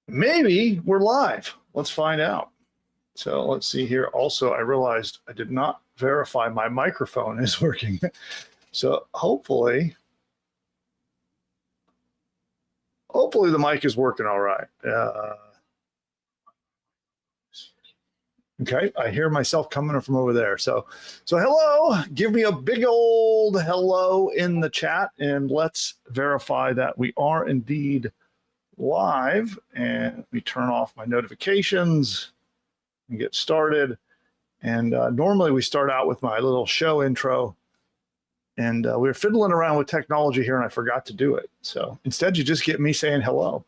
Maybe we're live. Let's find out. So let's see here. Also, I realized I did not verify my microphone is working. So hopefully the mic is working all right. Okay, I hear myself coming from over there. So hello, give me a big old hello in the chat, and let's verify that we are indeed live. And let me turn off my notifications and get started. And normally we start out with my little show intro, and we were fiddling around with technology here and I forgot to do it. So instead you just get me saying hello.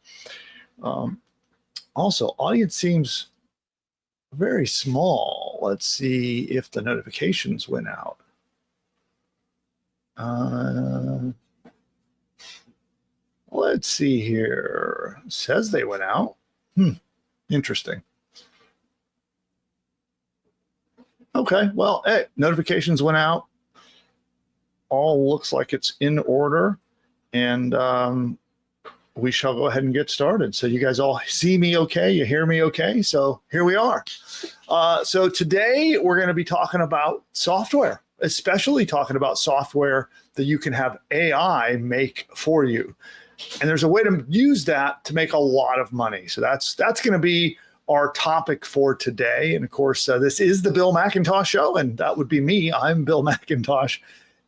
Also, audience seems very small. Let's see if the notifications went out. Let's see here. It says they went out. Interesting. Okay, well, hey, notifications went out. All looks like it's in order, and we shall go ahead and get started. So you guys all see me okay? You hear me okay? So here we are. So today we're going to be talking about software, especially talking about software that you can have AI make for you. And there's a way to use that to make a lot of money. So that's going to be our topic for today. And of course, this is the Bill McIntosh Show, and that would be me. I'm Bill McIntosh.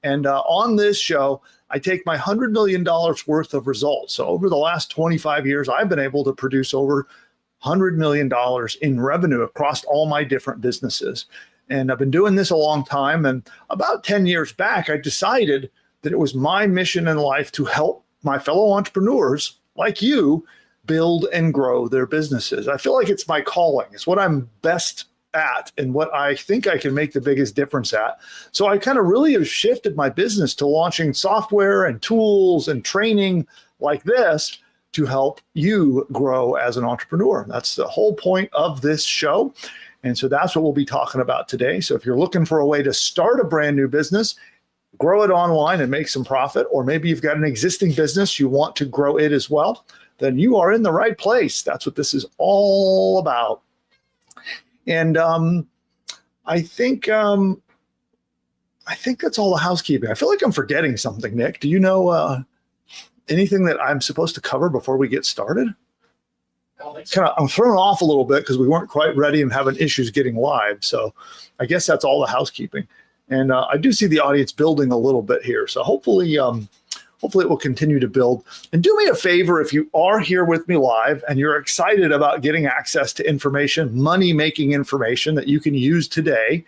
And on this show, I take my $100 million worth of results. So over the last 25 years, I've been able to produce over $100 million in revenue across all my different businesses. And I've been doing this a long time. And about 10 years back, I decided that it was my mission in life to help my fellow entrepreneurs like you build and grow their businesses. I feel like it's my calling. It's what I'm best at and what I think I can make the biggest difference at. So I kind of really have shifted my business to launching software and tools and training like this to help you grow as an entrepreneur. That's the whole point of this show. And so that's what we'll be talking about today. So if you're looking for a way to start a brand new business, grow it online and make some profit, or maybe you've got an existing business, you want to grow it as well, then you are in the right place. That's what this is all about. And I think that's all the housekeeping. I feel like I'm forgetting something, Nick. Do you know anything that I'm supposed to cover before we get started? I'm thrown off a little bit because we weren't quite ready and having issues getting live. So I guess that's all the housekeeping. And I do see the audience building a little bit here. So hopefully it will continue to build. And do me a favor, if you are here with me live and you're excited about getting access to information, money-making information that you can use today,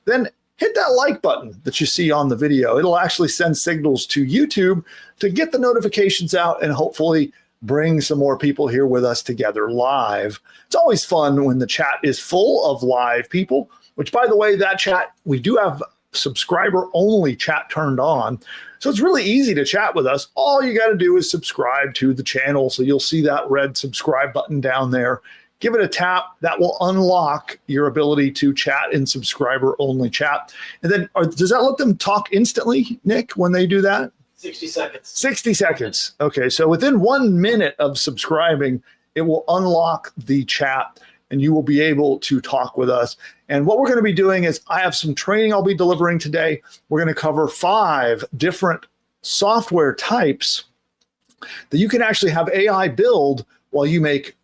then hit that like button that you see on the video. It'll actually send signals to YouTube to get the notifications out and hopefully bring some more people here with us together live. It's always fun when the chat is full of live people, which, by the way, that chat, we do have subscriber-only chat turned on. So it's really easy to chat with us. All you got to do is subscribe to the channel. So you'll see that red subscribe button down there. Give it a tap. That will unlock your ability to chat in subscriber-only chat. And then does that let them talk instantly, Nick, when they do that? 60 seconds. 60 seconds. Okay, so within 1 minute of subscribing, it will unlock the chat and you will be able to talk with us. And what we're going to be doing is I have some training I'll be delivering today. We're going to cover 5 different software types that you can actually have AI build while you make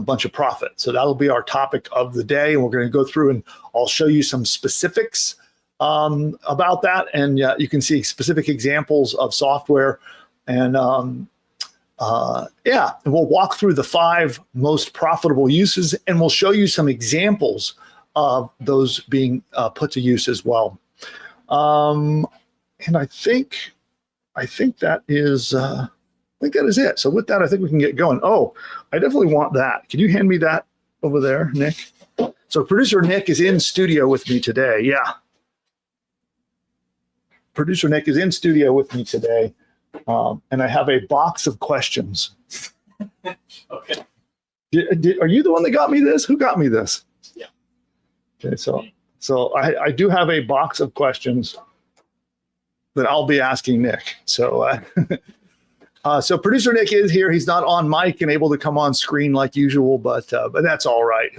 bunch of profit. So that'll be our topic of the day. And we're going to go through and I'll show you some specifics about that. And you can see specific examples of software. And and we'll walk through the 5 most profitable uses, and we'll show you some examples of those being put to use as well. And I think that is it. So with that, I think we can get going. Oh, I definitely want that. Can you hand me that over there, Nick? So producer Nick is in studio with me today. Yeah. Producer Nick is in studio with me today. And I have a box of questions. Okay. Are you the one that got me this? Who got me this? Yeah. Okay, so I do have a box of questions that I'll be asking Nick. So So producer Nick is here. He's not on mic and able to come on screen like usual, but that's all right.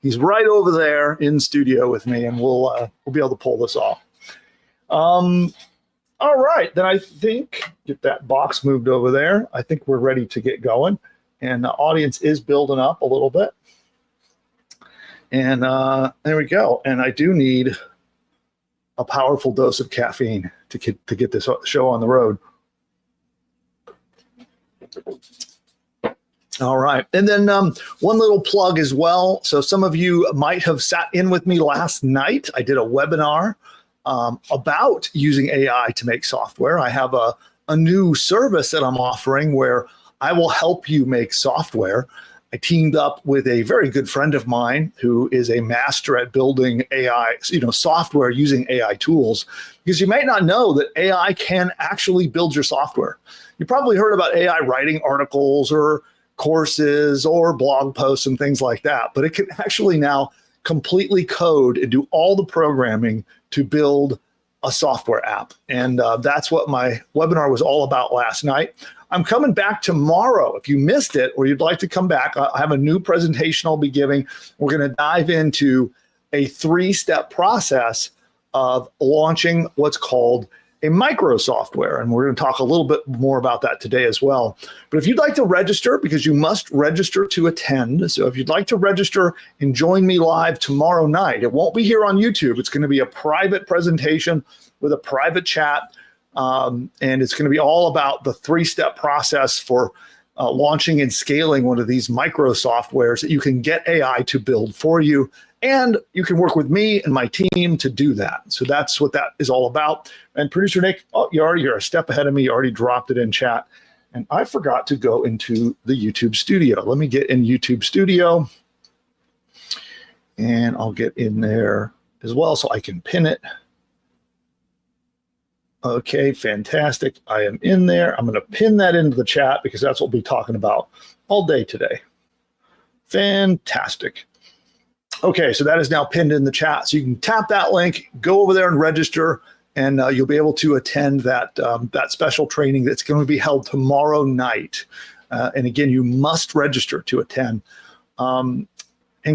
He's right over there in studio with me, and we'll be able to pull this off. All right, then I think get that box moved over there. I think we're ready to get going, and the audience is building up a little bit. And there we go. And I do need a powerful dose of caffeine to get this show on the road. All right. And then one little plug as well. So some of you might have sat in with me last night. I did a webinar about using AI to make software. I have a new service that I'm offering where I will help you make software. I teamed up with a very good friend of mine who is a master at building AI, software using AI tools, because you might not know that AI can actually build your software. You probably heard about AI writing articles or courses or blog posts and things like that, but it can actually now completely code and do all the programming to build a software app. And that's what my webinar was all about last night. I'm coming back tomorrow. If you missed it or you'd like to come back, I have a new presentation I'll be giving. We're going to dive into a 3-step process of launching what's called a micro software. And we're going to talk a little bit more about that today as well. But if you'd like to register, because you must register to attend. So if you'd like to register and join me live tomorrow night, it won't be here on YouTube. It's going to be a private presentation with a private chat. And it's going to be all about the 3-step process for launching and scaling one of these micro softwares that you can get AI to build for you. And you can work with me and my team to do that. So that's what that is all about. And producer Nick, you're a step ahead of me. You already dropped it in chat. And I forgot to go into the YouTube studio. Let me get in YouTube studio. And I'll get in there as well so I can pin it. Okay, fantastic. I am in there. I'm going to pin that into the chat because that's what we'll be talking about all day today. Fantastic. Okay, so that is now pinned in the chat. So you can tap that link, go over there and register, and you'll be able to attend that, that special training that's going to be held tomorrow night. And again, you must register to attend. And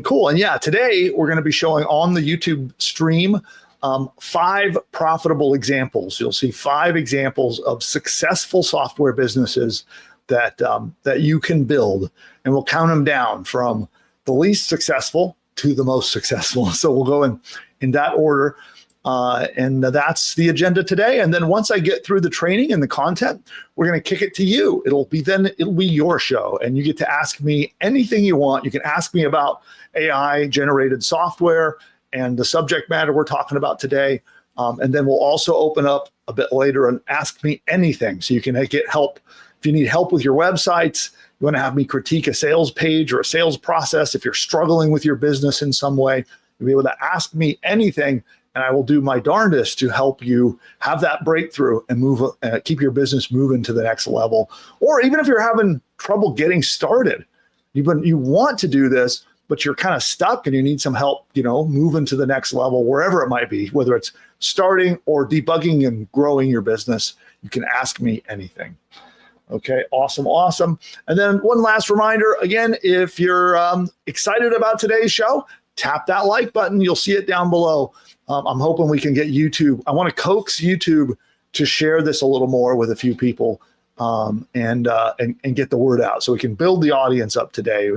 cool. And yeah, today we're going to be showing on the YouTube stream 5 profitable examples. You'll see 5 examples of successful software businesses that you can build, and we'll count them down from the least successful to the most successful. So we'll go in that order. And that's the agenda today. And then once I get through the training and the content, we're going to kick it to you. It'll be your show, and you get to ask me anything you want. You can ask me about AI generated software and the subject matter we're talking about today. And then we'll also open up a bit later and ask me anything. So you can get help. If you need help with your websites, you want to have me critique a sales page or a sales process, if you're struggling with your business in some way, you'll be able to ask me anything, and I will do my darndest to help you have that breakthrough and keep your business moving to the next level. Or even if you're having trouble getting started, you want to do this, but you're kind of stuck and you need some help, moving to the next level, wherever it might be, whether it's starting or debugging and growing your business, you can ask me anything. Okay, awesome. And then one last reminder, again, if you're excited about today's show, tap that like button. You'll see it down below. I'm hoping we can get YouTube. I want to coax YouTube to share this a little more with a few people and get the word out so we can build the audience up today.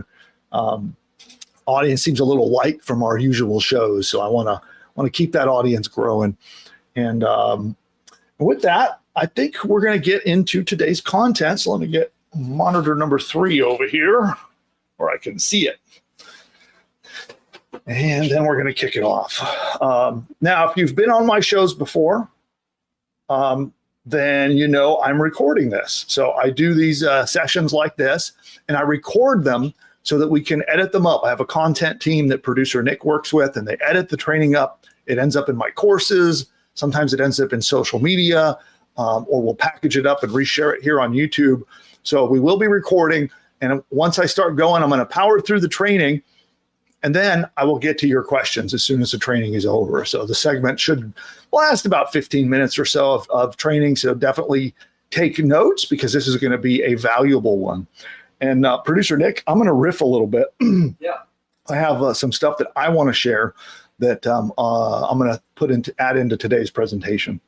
Audience seems a little light from our usual shows, so I want to keep that audience growing. And with that, I think we're going to get into today's content. So let me get monitor number 3 over here where I can see it. And then we're going to kick it off. Now, if you've been on my shows before, then I'm recording this. So I do these sessions like this, and I record them so that we can edit them up. I have a content team that producer Nick works with, and they edit the training up. It ends up in my courses. Sometimes it ends up in social media. Or we'll package it up and reshare it here on YouTube. So we will be recording. And once I start going, I'm going to power through the training. And then I will get to your questions as soon as the training is over. So the segment should last about 15 minutes or so of training. So definitely take notes because this is going to be a valuable one. And producer Nick, I'm going to riff a little bit. Yeah. I have some stuff that I want to share that I'm going to add into today's presentation.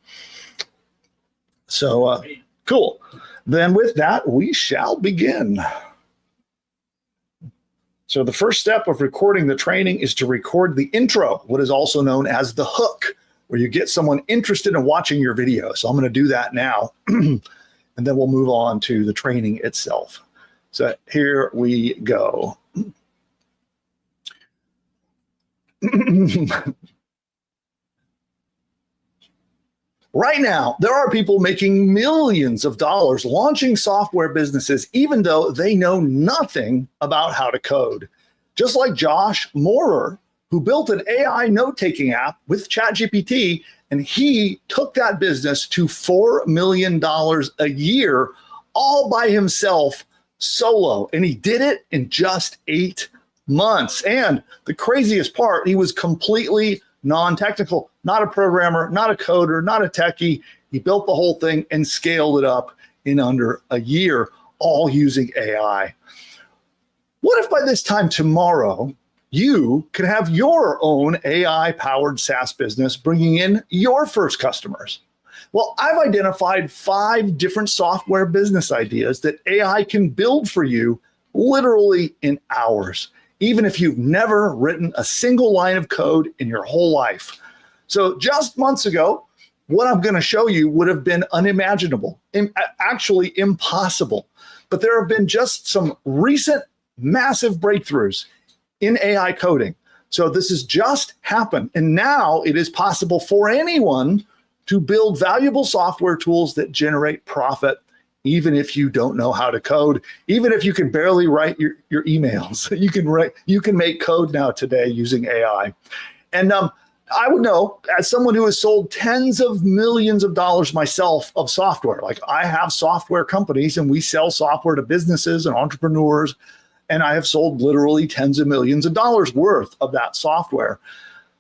So cool. Then with that, we shall begin. So the first step of recording the training is to record the intro, what is also known as the hook, where you get someone interested in watching your video. So I'm going to do that now, and then we'll move on to the training itself. So here we go. Right now, there are people making millions of dollars launching software businesses, even though they know nothing about how to code. Just like Josh Moorer, who built an AI note-taking app with ChatGPT, and he took that business to $4 million a year all by himself, solo. And he did it in just 8 months. And the craziest part, he was completely non-technical, not a programmer, not a coder, not a techie. He built the whole thing and scaled it up in under a year, all using AI. What if by this time tomorrow, you could have your own AI-powered SaaS business bringing in your first customers? Well, I've identified 5 different software business ideas that AI can build for you literally in hours, even if you've never written a single line of code in your whole life. So just months ago, what I'm going to show you would have been unimaginable, actually impossible. But there have been just some recent massive breakthroughs in AI coding. So this has just happened. And now it is possible for anyone to build valuable software tools that generate profit, even if you don't know how to code, even if you can barely write your emails. You can make code now today using AI. And I would know, as someone who has sold tens of millions of dollars myself of software, like I have software companies and we sell software to businesses and entrepreneurs, and I have sold literally tens of millions of dollars worth of that software.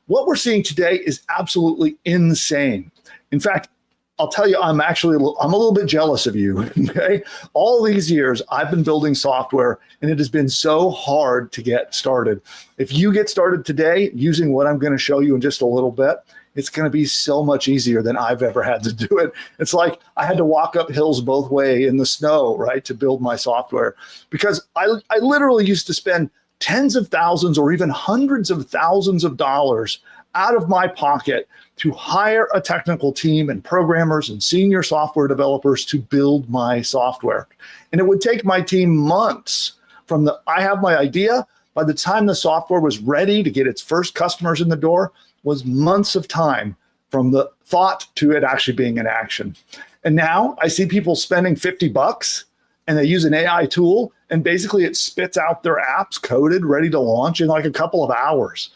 What we're seeing today is absolutely insane. In fact, I'll tell you, I'm a little bit jealous of you, okay? All these years, I've been building software, and it has been so hard to get started. If you get started today using what I'm going to show you in just a little bit, it's going to be so much easier than I've ever had to do it. It's like I had to walk up hills both ways in the snow, right, to build my software, because I literally used to spend tens of thousands or even hundreds of thousands of dollars out of my pocket to hire a technical team and programmers and senior software developers to build my software. And it would take my team months from I have my idea, by the time the software was ready to get its first customers in the door, was months of time from the thought to it actually being in action. And now I see people spending $50 and they use an AI tool and basically it spits out their apps coded, ready to launch in like a couple of hours.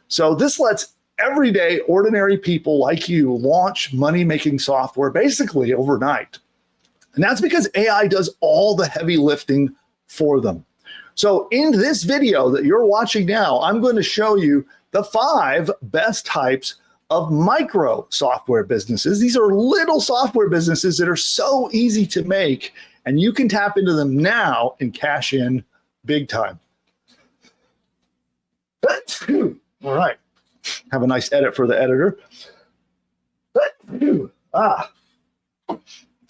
So this lets everyday ordinary people like you launch money-making software basically overnight. And that's because AI does all the heavy lifting for them. So in this video that you're watching now, I'm going to show you the 5 best types of micro software businesses. These are little software businesses that are so easy to make, and you can tap into them now and cash in big time. All right. Have a nice edit for the editor.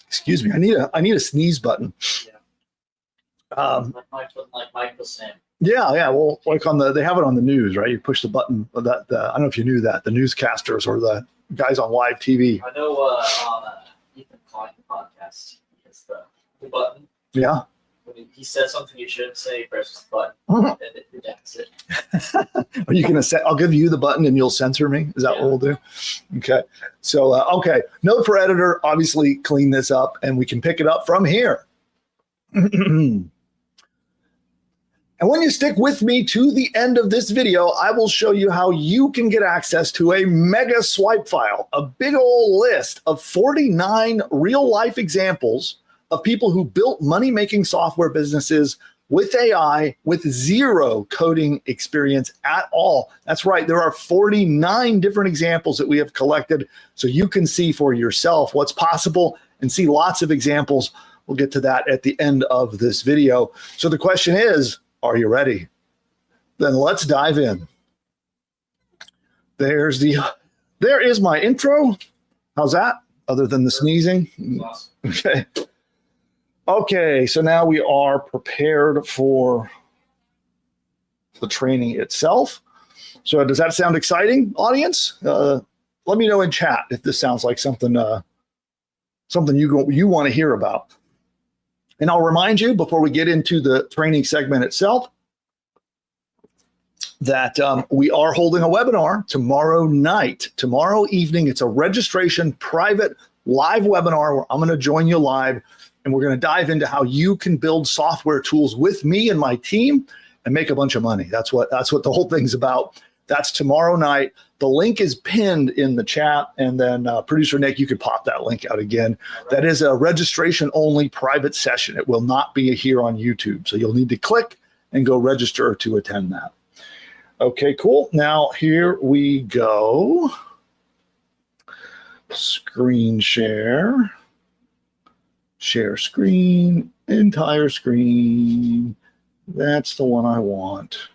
Excuse me. I need a sneeze button. Yeah. Like Michael Sam. Yeah. Well, like they have it on the news, right? You push the button. I don't know if you knew that. The newscasters or the guys on live TV. I know on Ethan Klein podcast, he hits the button. Yeah. When he says something you shouldn't say, he presses the button, and it redacts it. Are you going to say, I'll give you the button and you'll censor me? Is that what we'll do? Okay. So, okay. Note for editor, obviously clean this up and we can pick it up from here. And when you stick with me to the end of this video, I will show you how you can get access to a mega swipe file, a big old list of 49 real life examples of people who built money-making software businesses with AI with zero coding experience at all. That's right. There are 49 different examples that we have collected so you can see for yourself what's possible and see lots of examples. We'll get to that at the end of this video. So the question is, are you ready? Then let's dive in. There is my intro. How's that? Other than the sneezing? Awesome. Okay. Okay, so now we are prepared for the training itself. So does that sound exciting, audience? Let me know in chat if this sounds like something you want to hear about. And I'll remind you before we get into the training segment itself that we are holding a webinar tomorrow evening. It's a registration private live webinar where I'm going to join you live, and we're going to dive into how you can build software tools with me and my team and make a bunch of money. That's what the whole thing's about. That's tomorrow night. The link is pinned in the chat, and then producer Nick, you could pop that link out again. Right. That is a registration only private session. It will not be here on YouTube. So you'll need to click and go register to attend that. Okay, cool. Now here we go. Screen share. Share screen, entire screen. That's the one I want.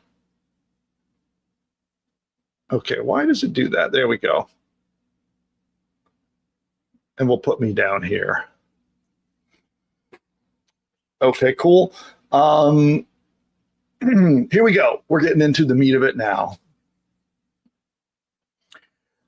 Okay, why does it do that? There we go. And we'll put me down here. Okay, cool. Here we go. We're getting into the meat of it now.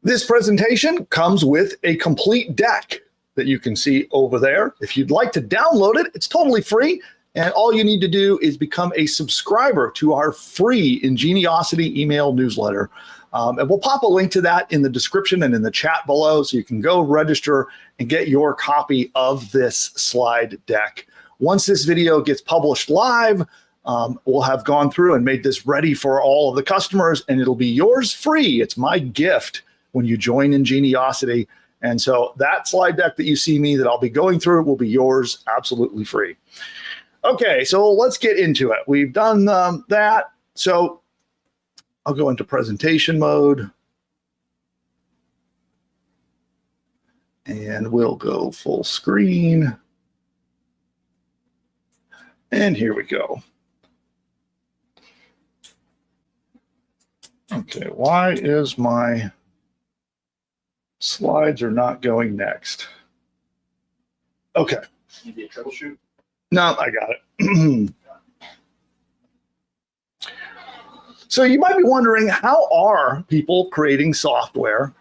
This presentation comes with a complete deck that you can see over there. If you'd like to download it, it's totally free. And all you need to do is become a subscriber to our free Ingeniosity email newsletter. And we'll pop a link to that in the description and in the chat below, so you can go register and get your copy of this slide deck. Once this video gets published live, we'll have gone through and made this ready for all of the customers, and it'll be yours free. It's my gift when you join Ingeniosity. And so that slide deck that you see me that I'll be going through will be yours absolutely free. Okay, so let's get into it. We've done that. So I'll go into presentation mode. And we'll go full screen. And here we go. Okay, why is my slides are not going next? Okay. You need a troubleshoot? No, I got it. So you might be wondering, how are people creating software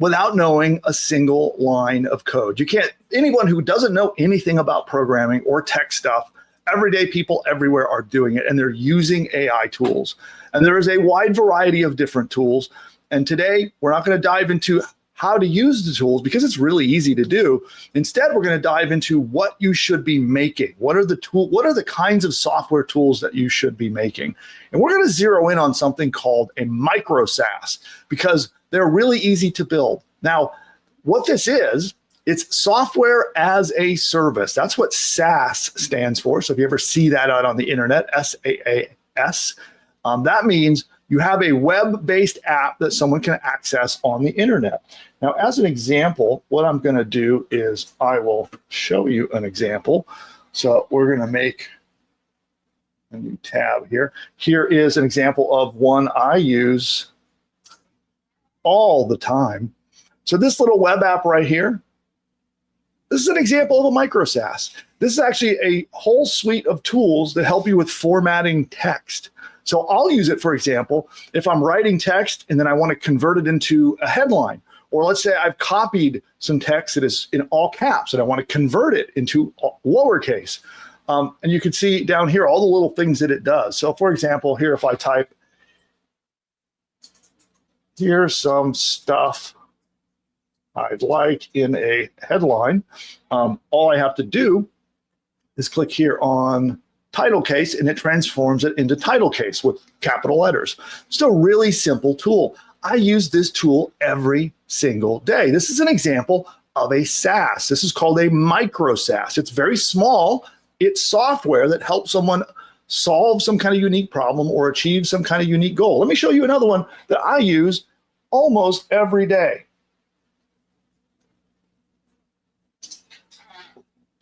without knowing a single line of code? You can't, anyone who doesn't know anything about programming or tech stuff, everyday people everywhere are doing it, and they're using AI tools. And there is a wide variety of different tools. And today, we're not going to dive into how to use the tools because it's really easy to do. Instead, we're going to dive into what you should be making. What are the kinds of software tools that you should be making? And we're going to zero in on something called a micro SaaS because they're really easy to build. Now, what this is, it's software as a service. That's what SaaS stands for. So if you ever see that out on the internet, SaaS, that means you have a web-based app that someone can access on the internet. Now, as an example, what I'm going to do is I will show you an example. So we're going to make a new tab here. Here is an example of one I use all the time. So this little web app right here, this is an example of a micro SaaS. This is actually a whole suite of tools that help you with formatting text. So I'll use it, for example, if I'm writing text and then I want to convert it into a headline, or let's say I've copied some text that is in all caps and I want to convert it into lowercase. And you can see down here all the little things that it does. So for example, here if I type, here's some stuff I'd like in a headline, all I have to do is click here on title case and it transforms it into title case with capital letters. It's a really simple tool. I use this tool every single day. This is an example of a SaaS. This is called a micro SaaS. It's very small. It's software that helps someone solve some kind of unique problem or achieve some kind of unique goal. Let me show you another one that I use almost every day.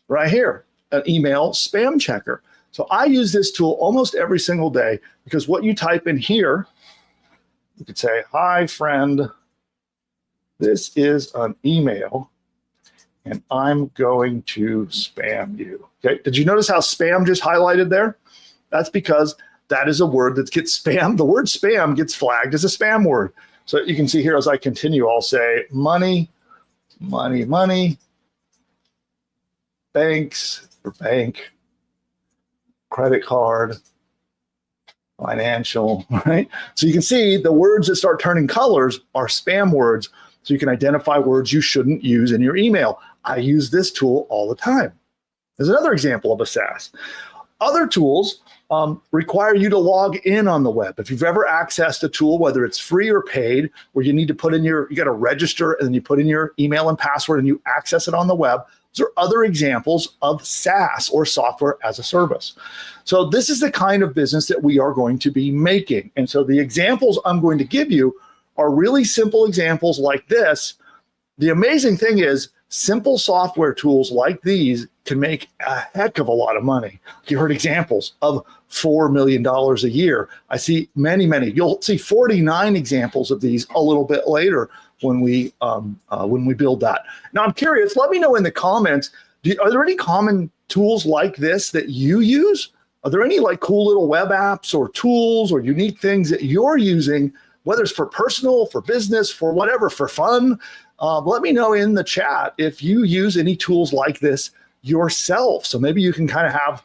right here, an email spam checker. So I use this tool almost every single day because what you type in here, you could say, hi, friend, this is an email and I'm going to spam you. Okay, did you notice how spam just highlighted there? That's because that is a word that gets spam. The word spam gets flagged as a spam word. So you can see here as I continue, I'll say money, money, money, banks or bank, credit card, financial, right? So you can see the words that start turning colors are spam words. So you can identify words you shouldn't use in your email. I use this tool all the time. There's another example of a SaaS. Other tools require you to log in on the web. If you've ever accessed a tool, whether it's free or paid, where you need to put in you got to register and then you put in your email and password and you access it on the web. Those are other examples of SaaS or software as a service. So this is the kind of business that we are going to be making. And so the examples I'm going to give you are really simple examples like this. The amazing thing is simple software tools like these can make a heck of a lot of money. You heard examples of $4 million a year. I see many. You'll see 49 examples of these a little bit later when we build that. Now I'm curious, let me know in the comments, are there any common tools like this that you use? Are there any like cool little web apps or tools or unique things that you're using, whether it's for personal, for business, for whatever, for fun? Let me know in the chat if you use any tools like this yourself. So maybe you can kind of have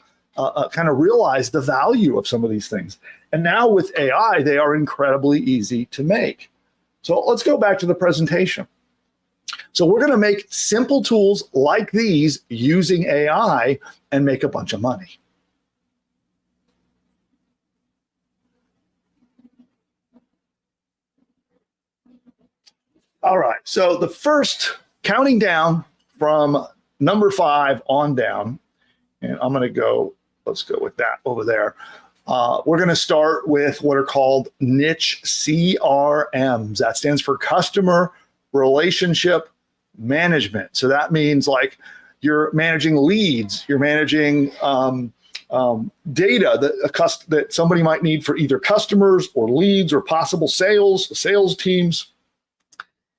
kind of realize the value of some of these things. And now with AI, they are incredibly easy to make. So let's go back to the presentation. So we're going to make simple tools like these using AI and make a bunch of money. All right, so the first, counting down from number 5 on down, and I'm going to go, let's go with that over there. We're going to start with what are called niche CRMs. That stands for customer relationship management. So that means like you're managing leads, you're managing data that somebody might need for either customers or leads or possible sales teams.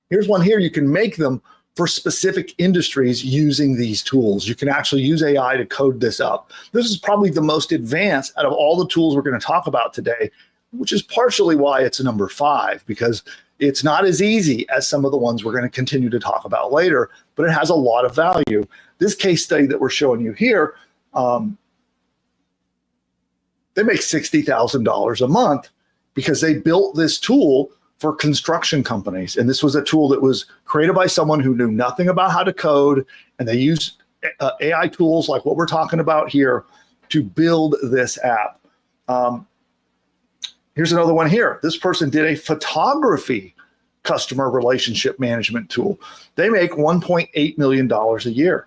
Here's one here. You can make them for specific industries using these tools. You can actually use AI to code this up. This is probably the most advanced out of all the tools we're going to talk about today, which is partially why it's number 5, because it's not as easy as some of the ones we're going to continue to talk about later, but it has a lot of value. This case study that we're showing you here, they make $60,000 a month because they built this tool for construction companies. And this was a tool that was created by someone who knew nothing about how to code, and they used AI tools like what we're talking about here to build this app. Here's another one here. This person did a photography customer relationship management tool. They make $1.8 million a year.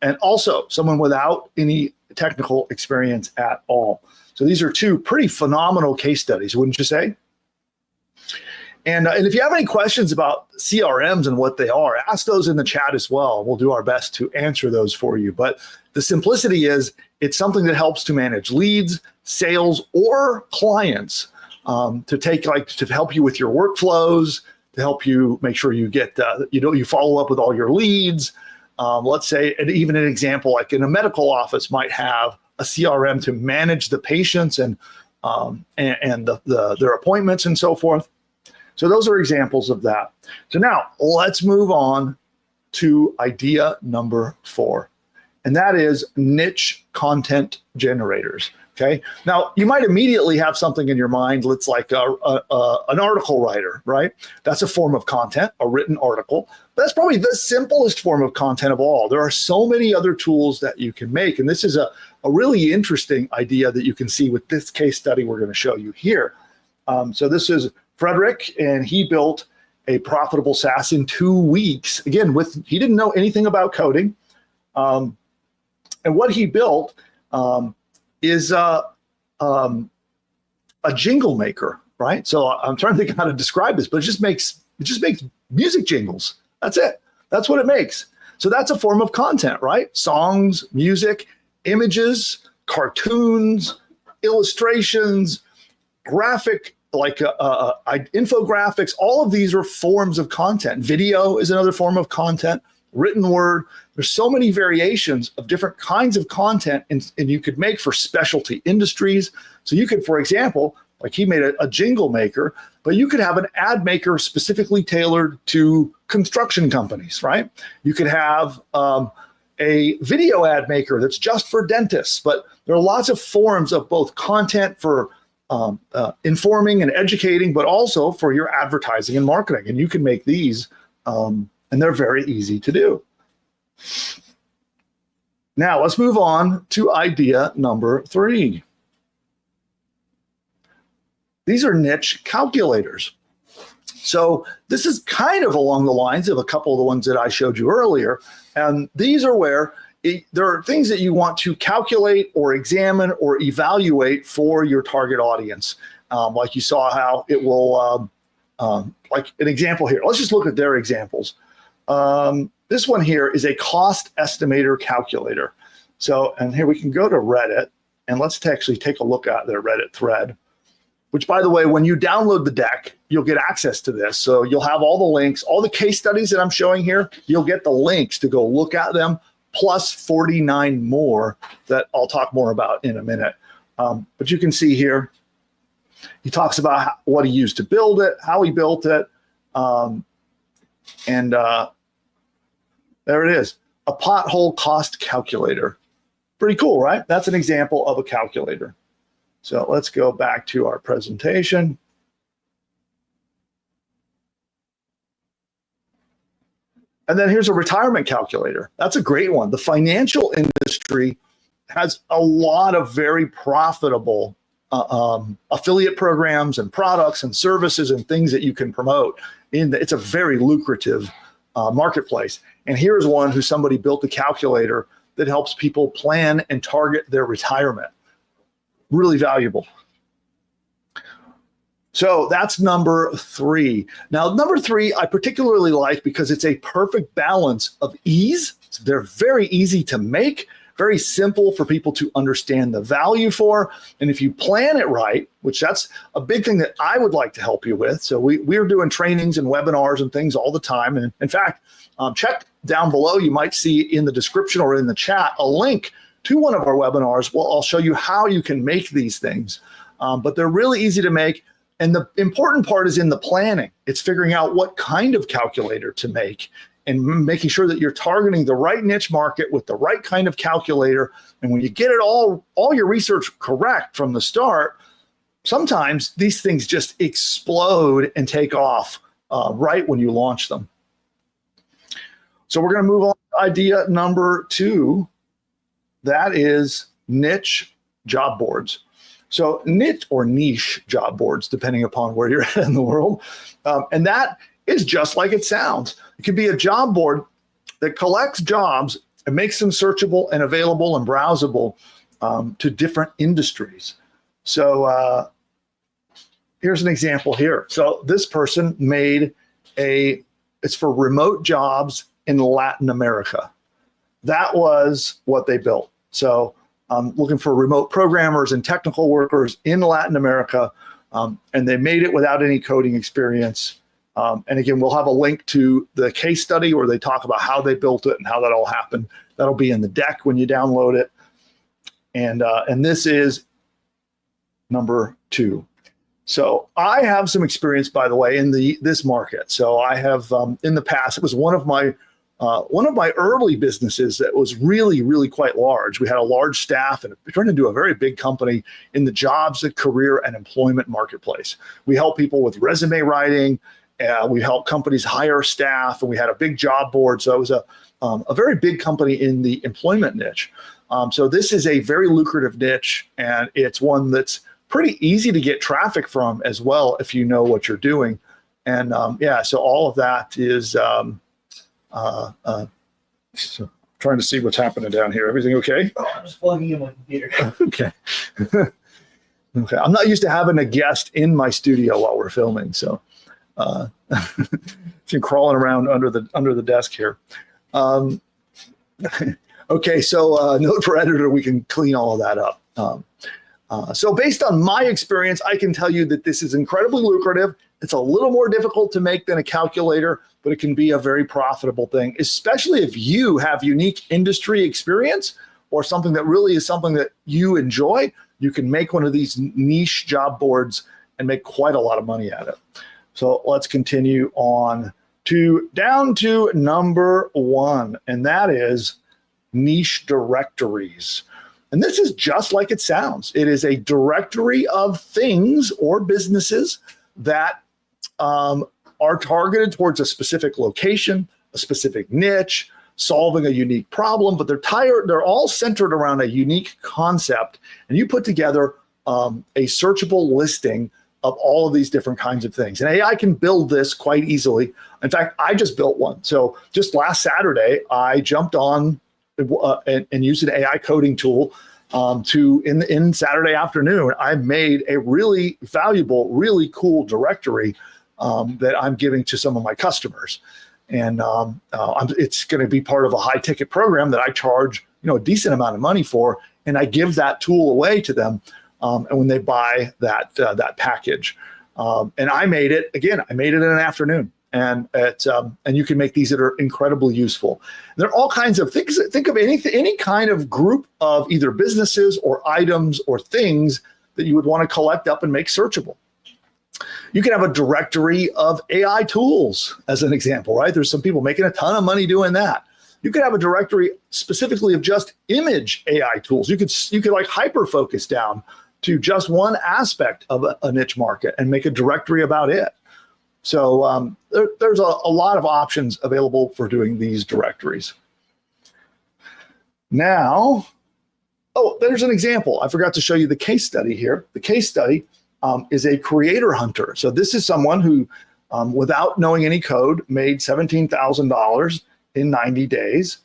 And also someone without any technical experience at all. So these are 2 pretty phenomenal case studies, wouldn't you say? And if you have any questions about CRMs and what they are, ask those in the chat as well. We'll do our best to answer those for you. But the simplicity is it's something that helps to manage leads, sales, or clients to help you with your workflows, to help you make sure you get, you follow up with all your leads. Let's say, and even an example like in a medical office might have a CRM to manage the patients and their appointments and so forth. So those are examples of that. So now let's move on to idea number 4, and that is niche content generators. Okay. Now you might immediately have something in your mind. Let's like an article writer, right? That's a form of content, a written article. That's probably the simplest form of content of all. There are so many other tools that you can make, and this is a really interesting idea that you can see with this case study we're going to show you here. So this is Frederick, and he built a profitable SaaS in 2 weeks. Again, he didn't know anything about coding. And what he built is a jingle maker, right? So I'm trying to think how to describe this, but it just makes music jingles. That's it. That's what it makes. So that's a form of content, right? Songs, music, images, cartoons, illustrations, graphic, like infographics. All of these are forms of content. Video is another form of content. Written word. There's so many variations of different kinds of content, and you could make for specialty industries. So you could, for example, like he made a jingle maker, but you could have an ad maker specifically tailored to construction companies, right? You could have a video ad maker that's just for dentists, but there are lots of forms of both content for informing and educating, but also for your advertising and marketing. And you can make these, and they're very easy to do. Now let's move on to idea number 3. These are niche calculators. So this is kind of along the lines of a couple of the ones that I showed you earlier. And these are where there are things that you want to calculate or examine or evaluate for your target audience. Like you saw how it will, like an example here. Let's just look at their examples. This one here is a cost estimator calculator. So, and here we can go to Reddit, and let's actually take a look at their Reddit thread, which, by the way, when you download the deck, you'll get access to this. So you'll have all the links, all the case studies that I'm showing here, you'll get the links to go look at them, plus 49 more that I'll talk more about in a minute. But you can see here, he talks about what he used to build it, how he built it, and there it is, a pothole cost calculator. Pretty cool, right? That's an example of a calculator. So let's go back to our presentation. And then here's a retirement calculator. That's a great one. The financial industry has a lot of very profitable affiliate programs and products and services and things that you can promote. It's a very lucrative marketplace. And here's one who somebody built a calculator that helps people plan and target their retirement. Really valuable. So that's number 3. Now, number 3, I particularly like because it's a perfect balance of ease. They're very easy to make, very simple for people to understand the value for. And if you plan it right, which that's a big thing that I would like to help you with. So we're doing trainings and webinars and things all the time. And in fact, check down below. You might see in the description or in the chat a link to one of our webinars. Well, I'll show you how you can make these things. But they're really easy to make. And the important part is in the planning. It's figuring out what kind of calculator to make and making sure that you're targeting the right niche market with the right kind of calculator. And when you get it all your research correct from the start, sometimes these things just explode and take off right when you launch them. So we're going to move on to idea number 2. That is niche job boards. So niche or niche job boards, depending upon where you're at in the world. And that is just like it sounds. It could be a job board that collects jobs and makes them searchable and available and browsable to different industries. So here's an example here. So this person made it's for remote jobs in Latin America. That was what they built. So looking for remote programmers and technical workers in Latin America, and they made it without any coding experience. And again, we'll have a link to the case study where they talk about how they built it and how that all happened. That'll be in the deck when you download it. And this is number 2. So I have some experience, by the way, in this market. So I have in the past, it was one of my early businesses that was really, really quite large. We had a large staff, and it turned into a very big company in the jobs, and career, and employment marketplace. We help people with resume writing. We help companies hire staff, and we had a big job board. So it was a very big company in the employment niche. So this is a very lucrative niche, and it's one that's pretty easy to get traffic from as well if you know what you're doing. And so all of that is so trying to see what's happening down here. Everything okay? Oh, I'm just plugging in my computer. Okay. Okay. I'm not used to having a guest in my studio while we're filming, so crawling around under the desk here. Okay, so note for editor, we can clean all of that up. So based on my experience, I can tell you that this is incredibly lucrative. It's a little more difficult to make than a calculator, but it can be a very profitable thing, especially if you have unique industry experience or something that really is something that you enjoy. You can make one of these niche job boards and make quite a lot of money at it. So let's continue on down to number 1, and that is niche directories. And this is just like it sounds. It is a directory of things or businesses that are targeted towards a specific location, a specific niche, solving a unique problem, but they're all centered around a unique concept. And you put together a searchable listing of all of these different kinds of things. And AI can build this quite easily. In fact, I just built one. So just last Saturday, I jumped on and used an AI coding tool in Saturday afternoon. I made a really valuable, really cool directory that I'm giving to some of my customers. And it's going to be part of a high ticket program that I charge, a decent amount of money for. And I give that tool away to them. And when they buy that package, and I made it in an afternoon, and you can make these that are incredibly useful. There are all kinds of things. Think of any kind of group of either businesses or items or things that you would want to collect up and make searchable. You can have a directory of AI tools, as an example, right? There's some people making a ton of money doing that. You could have a directory specifically of just image AI tools. You could like hyper focus down to just one aspect of a niche market and make a directory about it. So there's a lot of options available for doing these directories. Now, there's an example. I forgot to show you the case study here. The case study is a creator hunter. So this is someone who, without knowing any code, made $17,000 in 90 days.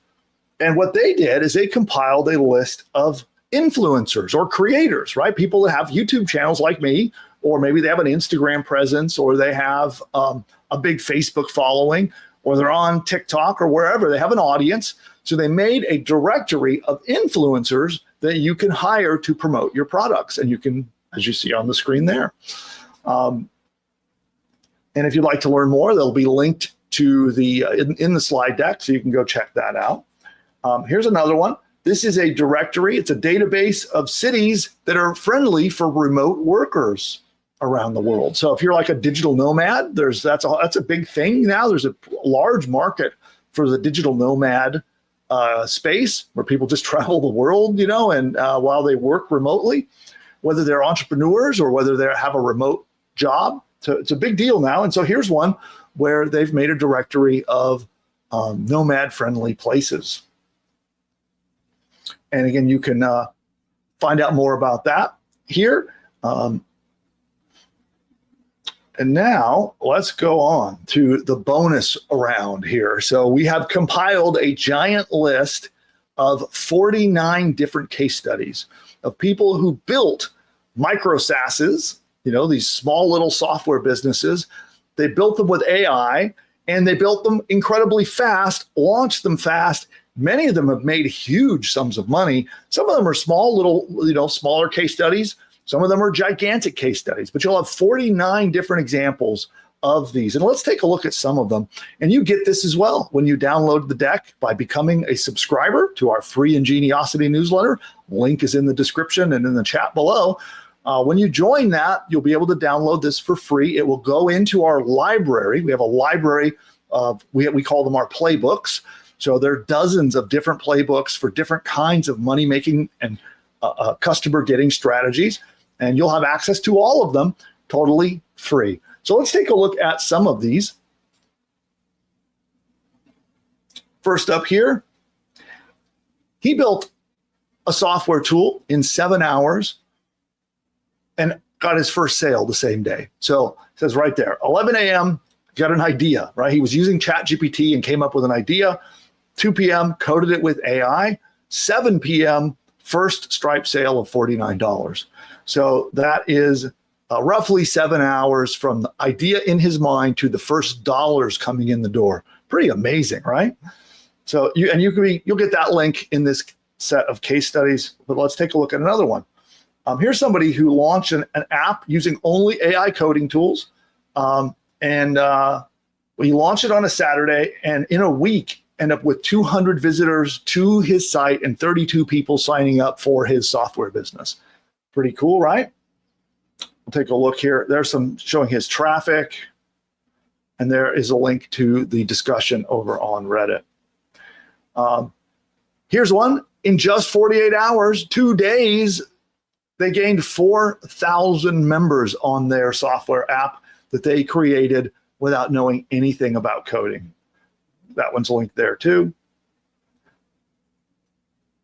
And what they did is they compiled a list of influencers or creators, right? People that have YouTube channels like me, or maybe they have an Instagram presence, or they have a big Facebook following, or they're on TikTok or wherever. They have an audience. So they made a directory of influencers that you can hire to promote your products. And you can, as you see on the screen there. And if you'd like to learn more, they'll be linked to in the slide deck, so you can go check that out. Here's another one. This is a directory. It's a database of cities that are friendly for remote workers around the world. So if you're like a digital nomad, that's a big thing now. There's a large market for the digital nomad space where people just travel the world, and while they work remotely, whether they're entrepreneurs or whether they have a remote job. So it's a big deal now. And so here's one where they've made a directory of nomad-friendly places. And again, you can find out more about that here. And now let's go on to the bonus round here. So we have compiled a giant list of 49 different case studies of people who built micro SaaSes, these small little software businesses. They built them with AI, and they built them incredibly fast, launched them fast. Many of them have made huge sums of money. Some of them are small, little, smaller case studies. Some of them are gigantic case studies, but you'll have 49 different examples of these. And let's take a look at some of them. And you get this as well when you download the deck by becoming a subscriber to our free Ingeniosity newsletter. Link is in the description and in the chat below. When you join that, you'll be able to download this for free. It will go into our library. We have a library of, we call them our playbooks. So there are dozens of different playbooks for different kinds of money-making and customer getting strategies. And you'll have access to all of them totally free. So let's take a look at some of these. First up here, he built a software tool in 7 hours and got his first sale the same day. So it says right there, 11 a.m., got an idea, right? He was using ChatGPT and came up with an idea. 2 p.m., coded it with AI. 7 p.m., first Stripe sale of $49. So that is roughly 7 hours from the idea in his mind to the first dollars coming in the door. Pretty amazing, right? So you'll get that link in this set of case studies, but let's take a look at another one. Here's somebody who launched an app using only AI coding tools. We launched it on a Saturday, and in a week, end up with 200 visitors to his site and 32 people signing up for his software business. Pretty cool, right? We'll take a look here. There's some showing his traffic, and there is a link to the discussion over on Reddit. Here's one. In just 48 hours, 2 days, they gained 4,000 members on their software app that they created without knowing anything about coding. That one's linked there too.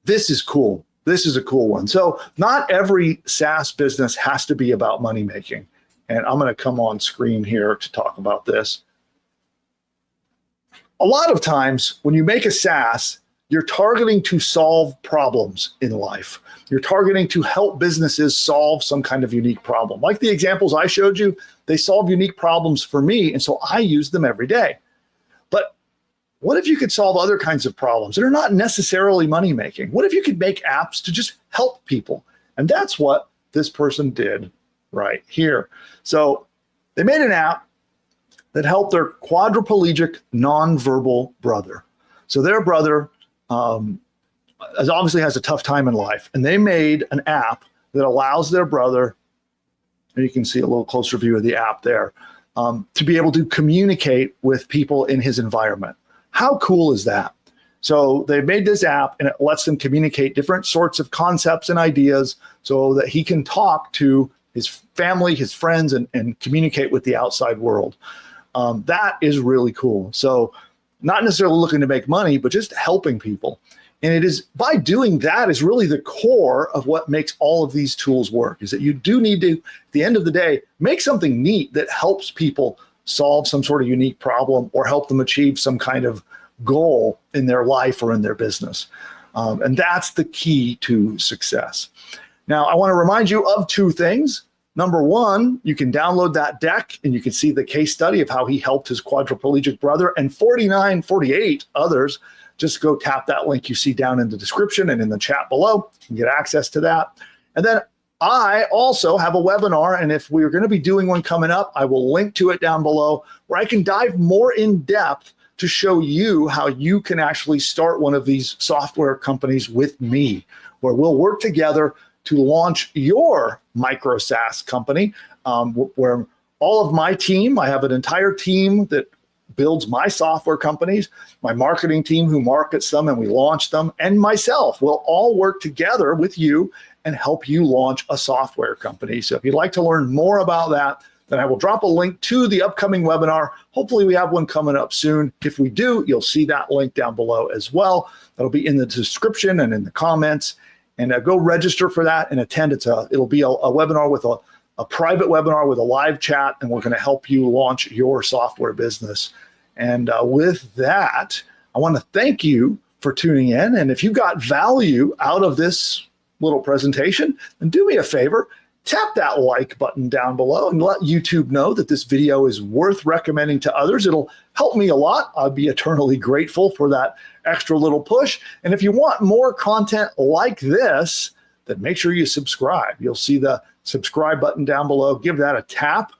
This is cool. This is a cool one. So not every SaaS business has to be about money making. And I'm going to come on screen here to talk about this. A lot of times when you make a SaaS, you're targeting to solve problems in life. You're targeting to help businesses solve some kind of unique problem. Like the examples I showed you, they solve unique problems for me, and so I use them every day. But what if you could solve other kinds of problems that are not necessarily money-making? What if you could make apps to just help people? And that's what this person did right here. So they made an app that helped their quadriplegic nonverbal brother. So their brother obviously has a tough time in life, and they made an app that allows their brother, and you can see a little closer view of the app there, to be able to communicate with people in his environment. How cool is that? So they made this app, and it lets them communicate different sorts of concepts and ideas so that he can talk to his family, his friends, and communicate with the outside world. That is really cool. So not necessarily looking to make money, but just helping people. And it is by doing that is really the core of what makes all of these tools work, is that you do need to, at the end of the day, make something neat that helps people solve some sort of unique problem or help them achieve some kind of goal in their life or in their business. And that's the key to success. Now, I want to remind you of two things. Number one, you can download that deck and you can see the case study of how he helped his quadriplegic brother and 48 others. Just go tap that link you see down in the description and in the chat below. You can get access to that. And then I also have a webinar, and if we're going to be doing one coming up, I will link to it down below where I can dive more in depth to show you how you can actually start one of these software companies with me, where we'll work together to launch your micro SaaS company, where all of my team, I have an entire team that builds my software companies, my marketing team who markets them and we launch them, and myself will all work together with you and help you launch a software company. So if you'd like to learn more about that, then I will drop a link to the upcoming webinar. Hopefully we have one coming up soon. If we do, you'll see that link down below as well. That'll be in the description and in the comments. And go register for that and attend. It'll be a webinar with a private webinar with a live chat, and we're going to help you launch your software business. And with that, I want to thank you for tuning in. And if you got value out of this little presentation, then do me a favor, tap that like button down below and let YouTube know that this video is worth recommending to others. It'll help me a lot. I'll be eternally grateful for that extra little push. And if you want more content like this, then make sure you subscribe. You'll see the subscribe button down below. Give that a tap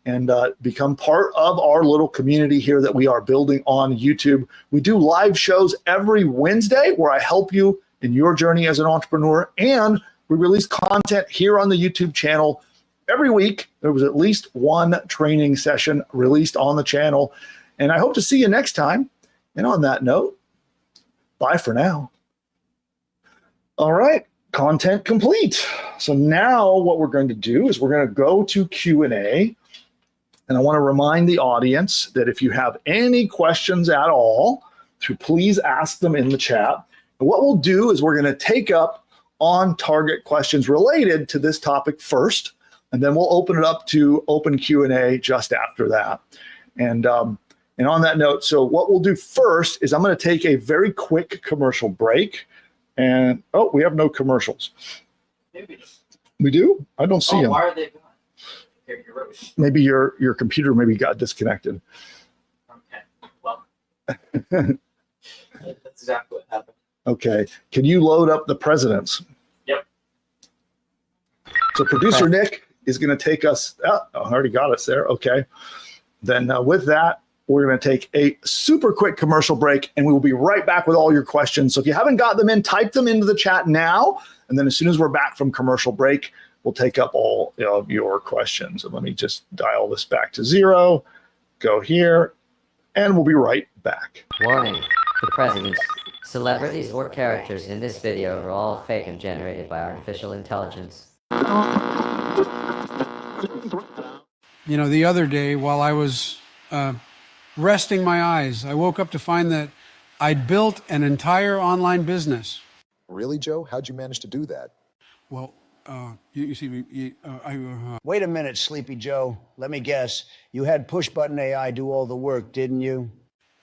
and become part of our little community here that we are building on YouTube. We do live shows every Wednesday where I help you in your journey as an entrepreneur, and we release content here on the YouTube channel every week. There was at least one training session released on the channel, and I hope to see you next time. And on that note, bye for now. All right, content complete. So now what we're going to do is we're going to go to Q&A, and I want to remind the audience that if you have any questions at all, to please ask them in the chat. And what we'll do is we're going to take up on-target questions related to this topic first, and then we'll open it up to open Q&A just after that. And on that note, so what we'll do first is I'm going to take a very quick commercial break. And, oh, we have no commercials. Maybe. We do? I don't see them. Why are they gone? You're right. Maybe your computer maybe got disconnected. Okay. Well. That's exactly what happened. Okay. Can you load up the presidents? Yep. So producer Nick is going to take us. Oh, I already got us there. Okay. Then with that, we're going to take a super quick commercial break, and we will be right back with all your questions. So if you haven't got them in, type them into the chat now. And then as soon as we're back from commercial break, we'll take up all of your questions. And let me just dial this back to 0, go here, and we'll be right back. Warning, the presidents, celebrities, or characters in this video are all fake and generated by artificial intelligence. You know, the other day while I was resting my eyes, I woke up to find that I'd built an entire online business. Really, Joe? How'd you manage to do that? Well, you see, Wait a minute, Sleepy Joe. Let me guess. You had push-button AI do all the work, didn't you?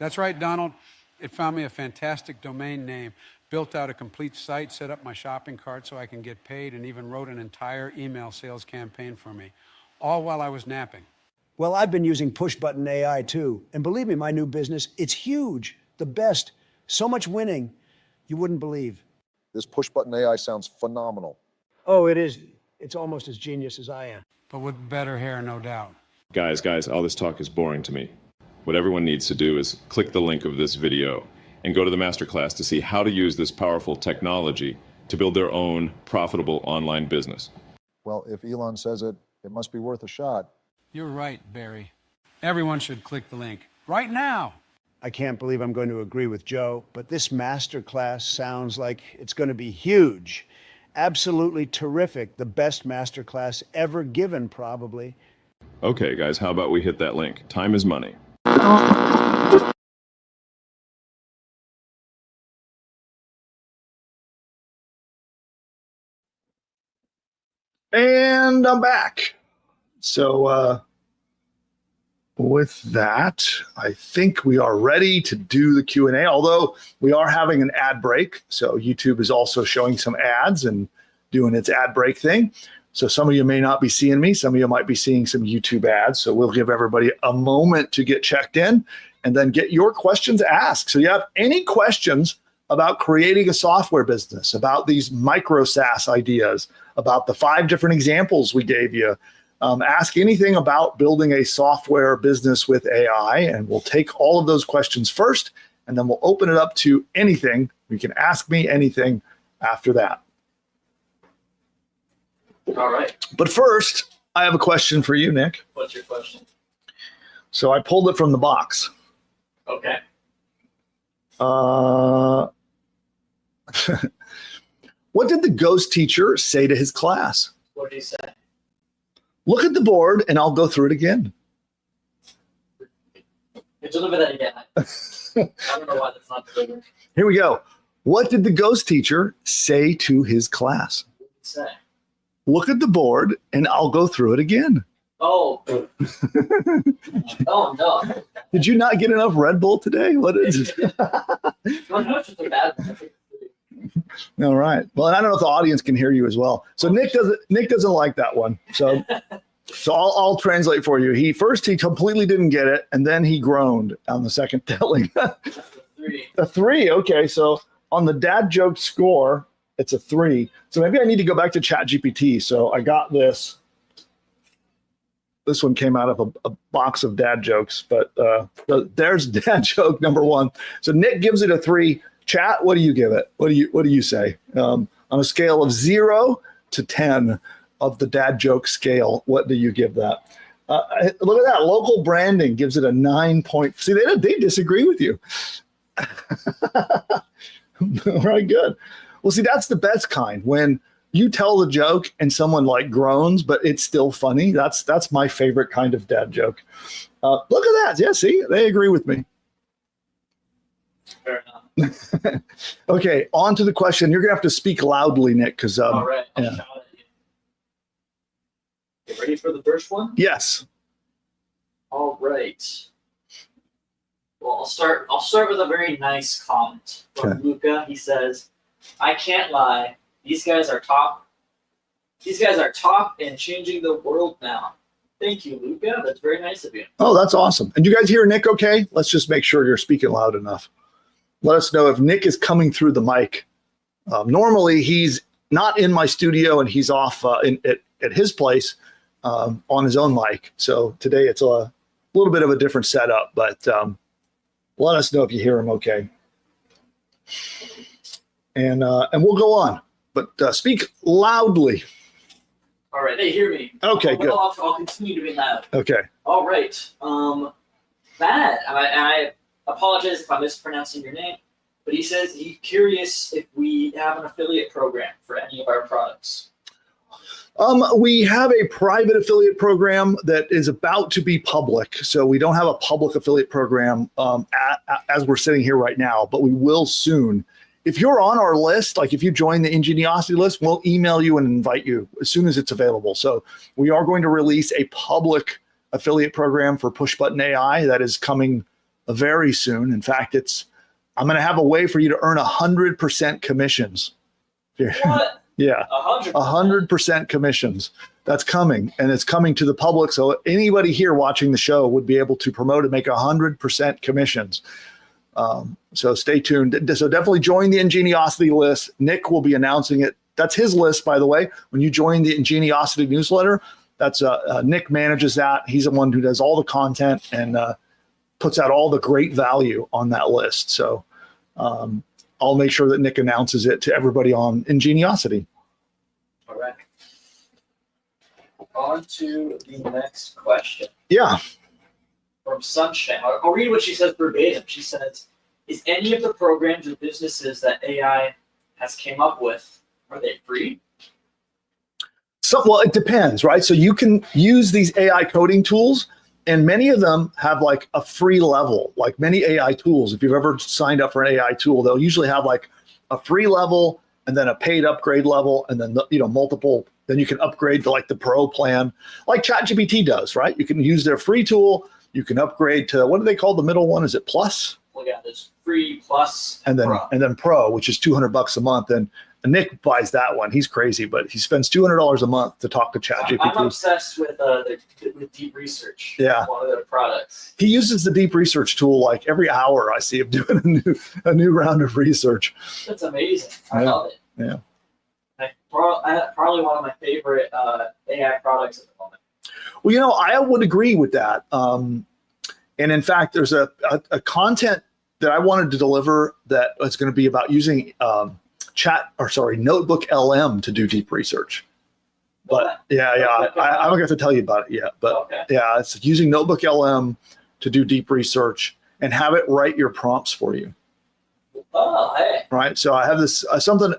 that's right, Donald. It found me a fantastic domain name, built out a complete site, set up my shopping cart so I can get paid, and even wrote an entire email sales campaign for me, all while I was napping. Well, I've been using push-button AI too. And believe me, my new business, it's huge. The best. So much winning, you wouldn't believe. This push-button AI sounds phenomenal. Oh, it is. It's almost as genius as I am. But with better hair, no doubt. Guys, all this talk is boring to me. What everyone needs to do is click the link of this video and go to the masterclass to see how to use this powerful technology to build their own profitable online business. Well, if Elon says it, it must be worth a shot. You're right, Barry. Everyone should click the link right now. I can't believe I'm going to agree with Joe, but this masterclass sounds like it's going to be huge. Absolutely terrific. The best masterclass ever given, probably. Okay, guys, how about we hit that link? Time is money. And I'm back. So with that, I think we are ready to do the Q&A, although we are having an ad break. So YouTube is also showing some ads and doing its ad break thing. So some of you may not be seeing me. Some of you might be seeing some YouTube ads. So we'll give everybody a moment to get checked in and then get your questions asked. So you have any questions about creating a software business, about these micro SaaS ideas, about the 5 different examples we gave you. Ask anything about building a software business with AI, and we'll take all of those questions first, and then we'll open it up to anything. You can ask me anything after that. All right. But first, I have a question for you, Nick. What's your question? So I pulled it from the box. Okay. What did the ghost teacher say to his class? What did he say? Look at the board, and I'll go through it again. It's a little bit again. I don't know why that's not clear. Here we go. What did the ghost teacher say to his class? What did he say? Look at the board, and I'll go through it again. Oh. Oh, no. Did you not get enough Red Bull today? What is it? No, it's just a bad one. All right. Well, and I don't know if the audience can hear you as well. So Nick doesn't like that one. So I'll translate for you. He completely didn't get it, and then he groaned on the second telling. A 3. Okay. So on the dad joke score, it's a 3. So maybe I need to go back to ChatGPT. So I got this. This one came out of a box of dad jokes, but there's dad joke number 1. So Nick gives it a 3. Chat, what do you give it? What do you say? On a scale of 0 to 10 of the dad joke scale, what do you give that? Look at that. Local branding gives it a 9 point. See, they disagree with you. All right, good. Well, see, that's the best kind. When you tell the joke and someone like groans, but it's still funny. That's my favorite kind of dad joke. Look at that. Yeah, see, they agree with me. Fair enough. Okay, on to the question. You're gonna have to speak loudly, Nick, because All right. I'll yeah. shout at you. You ready for the first one? Yes. All right. Well, I'll start with a very nice comment from Okay. Luca. He says, "I can't lie. These guys are top and changing the world now." Thank you, Luca. That's very nice of you. Oh, that's awesome. And you guys hear Nick okay? Let's just make sure you're speaking loud enough. let us know if Nick is coming through the mic. Normally, he's not in my studio and he's off at his place on his own mic. So today it's a little bit of a different setup, but let us know if you hear him okay. And we'll go on, but speak loudly. All right, they hear me. Okay, good. I'll continue doing that. Okay. All right. Matt, I apologize if I'm mispronouncing your name, but he says he's curious if we have an affiliate program for any of our products. We have a private affiliate program that is about to be public. So we don't have a public affiliate program as we're sitting here right now, but we will soon. If you're on our list, like if you join the Ingeniosity list, we'll email you and invite you as soon as it's available. So we are going to release a public affiliate program for Push Button AI that is coming very soon. In fact, I'm going to have a way for you to earn 100% commissions. What? Yeah, 100% commissions. That's coming, and it's coming to the public. So anybody here watching the show would be able to promote and make 100% commissions. So stay tuned. So definitely join the Ingeniosity list. Nick will be announcing it. That's his list, by the way. When you join the Ingeniosity newsletter, that's Nick manages that. He's the one who does all the content and puts out all the great value on that list. So I'll make sure that Nick announces it to everybody on Ingeniosity. All right. On to the next question. Yeah. From Sunshine. I'll read what she says verbatim. She says, is any of the programs or businesses that AI has came up with, are they free? So, well, it depends, right? So you can use these AI coding tools, and many of them have like a free level, like many AI tools. If you've ever signed up for an AI tool, they'll usually have like a free level and then a paid upgrade level, and then multiple. Then you can upgrade to like the pro plan, like ChatGPT does, right? You can use their free tool. You can upgrade to, what do they call the middle one? Is it Plus? Well, yeah, there's free, plus, and then pro. And then Pro, which is $200 a month. And Nick buys that one. He's crazy, but he spends $200 a month to talk to ChatGPT. I'm obsessed with deep research. Yeah, one of their products. He uses the deep research tool like every hour. I see him doing a new round of research. That's amazing. I love it. Yeah. Probably one of my favorite AI products at the moment. Well, I would agree with that. And in fact, there's a content that I wanted to deliver that is going to be about using Notebook LM to do deep research. But I don't get to tell you about it yet. But yeah, it's using Notebook LM to do deep research and have it write your prompts for you. Oh, hey. Right. So I have this something.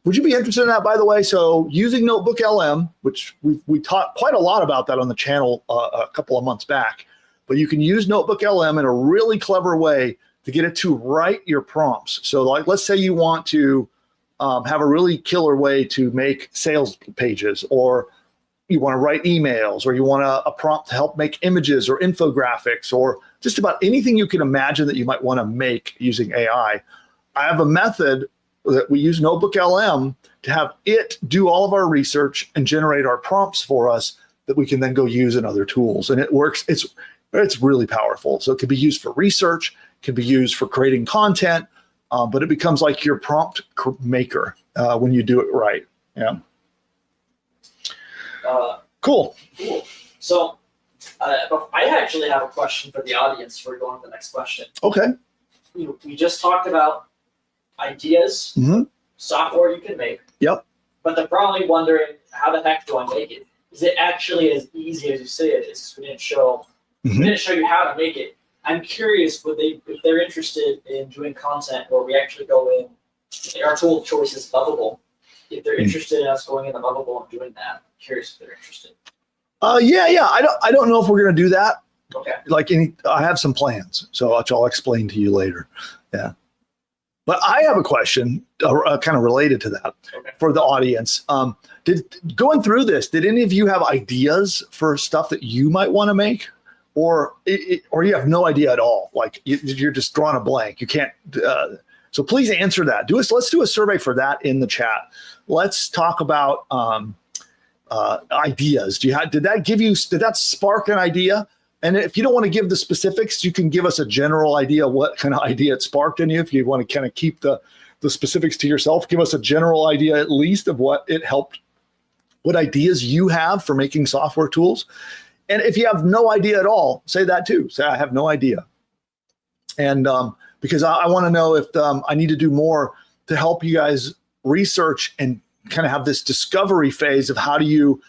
Would you be interested in that, by the way? So using Notebook LM, which we taught quite a lot about that on the channel a couple of months back, but you can use Notebook LM in a really clever way to get it to write your prompts. So like, let's say you want to have a really killer way to make sales pages, or you want to write emails, or you want a prompt to help make images or infographics, or just about anything you can imagine that you might want to make using AI. I have a method that we use Notebook LM to have it do all of our research and generate our prompts for us that we can then go use in other tools. And it works. It's really powerful. So it can be used for research, can be used for creating content, but it becomes like your prompt maker when you do it right. Yeah. Cool. So I actually have a question for the audience before we go on to the next question. Okay. We just talked about ideas, software you can make. Yep. But they're probably wondering, how the heck do I make it? Is it actually as easy as you say it is? We didn't show you how to make it. I'm curious, if they're interested in doing content where we actually go in, our tool of choice is Lovable. If they're interested in us going in the Lovable and doing that, I'm curious if they're interested. Yeah. I don't know if we're going to do that. Okay. I have some plans, so I'll explain to you later. Yeah. But I have a question kind of related to that for the audience. Going through this, did any of you have ideas for stuff that you might want to make? Or you have no idea at all? Like you're just drawing a blank. You can't. So please answer that. Let's do a survey for that in the chat. Let's talk about ideas. Did that spark an idea And if you don't want to give the specifics, you can give us a general idea what kind of idea it sparked in you. If you want to kind of keep the specifics to yourself, give us a general idea at least of what it helped, what ideas you have for making software tools. And if you have no idea at all, say that too. Say, I have no idea. And because I want to know if I need to do more to help you guys research and kind of have this discovery phase of how do you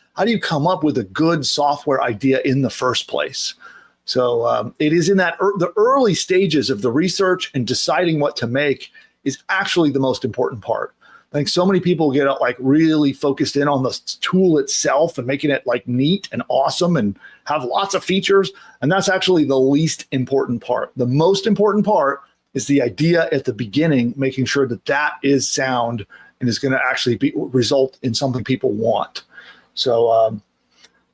come up with a good software idea in the first place. So it is in that the early stages of the research and deciding what to make is actually the most important part. I think so many people get like really focused in on the tool itself and making it like neat and awesome and have lots of features. And that's actually the least important part. The most important part is the idea at the beginning, making sure that that is sound and is going to actually result in something people want. So,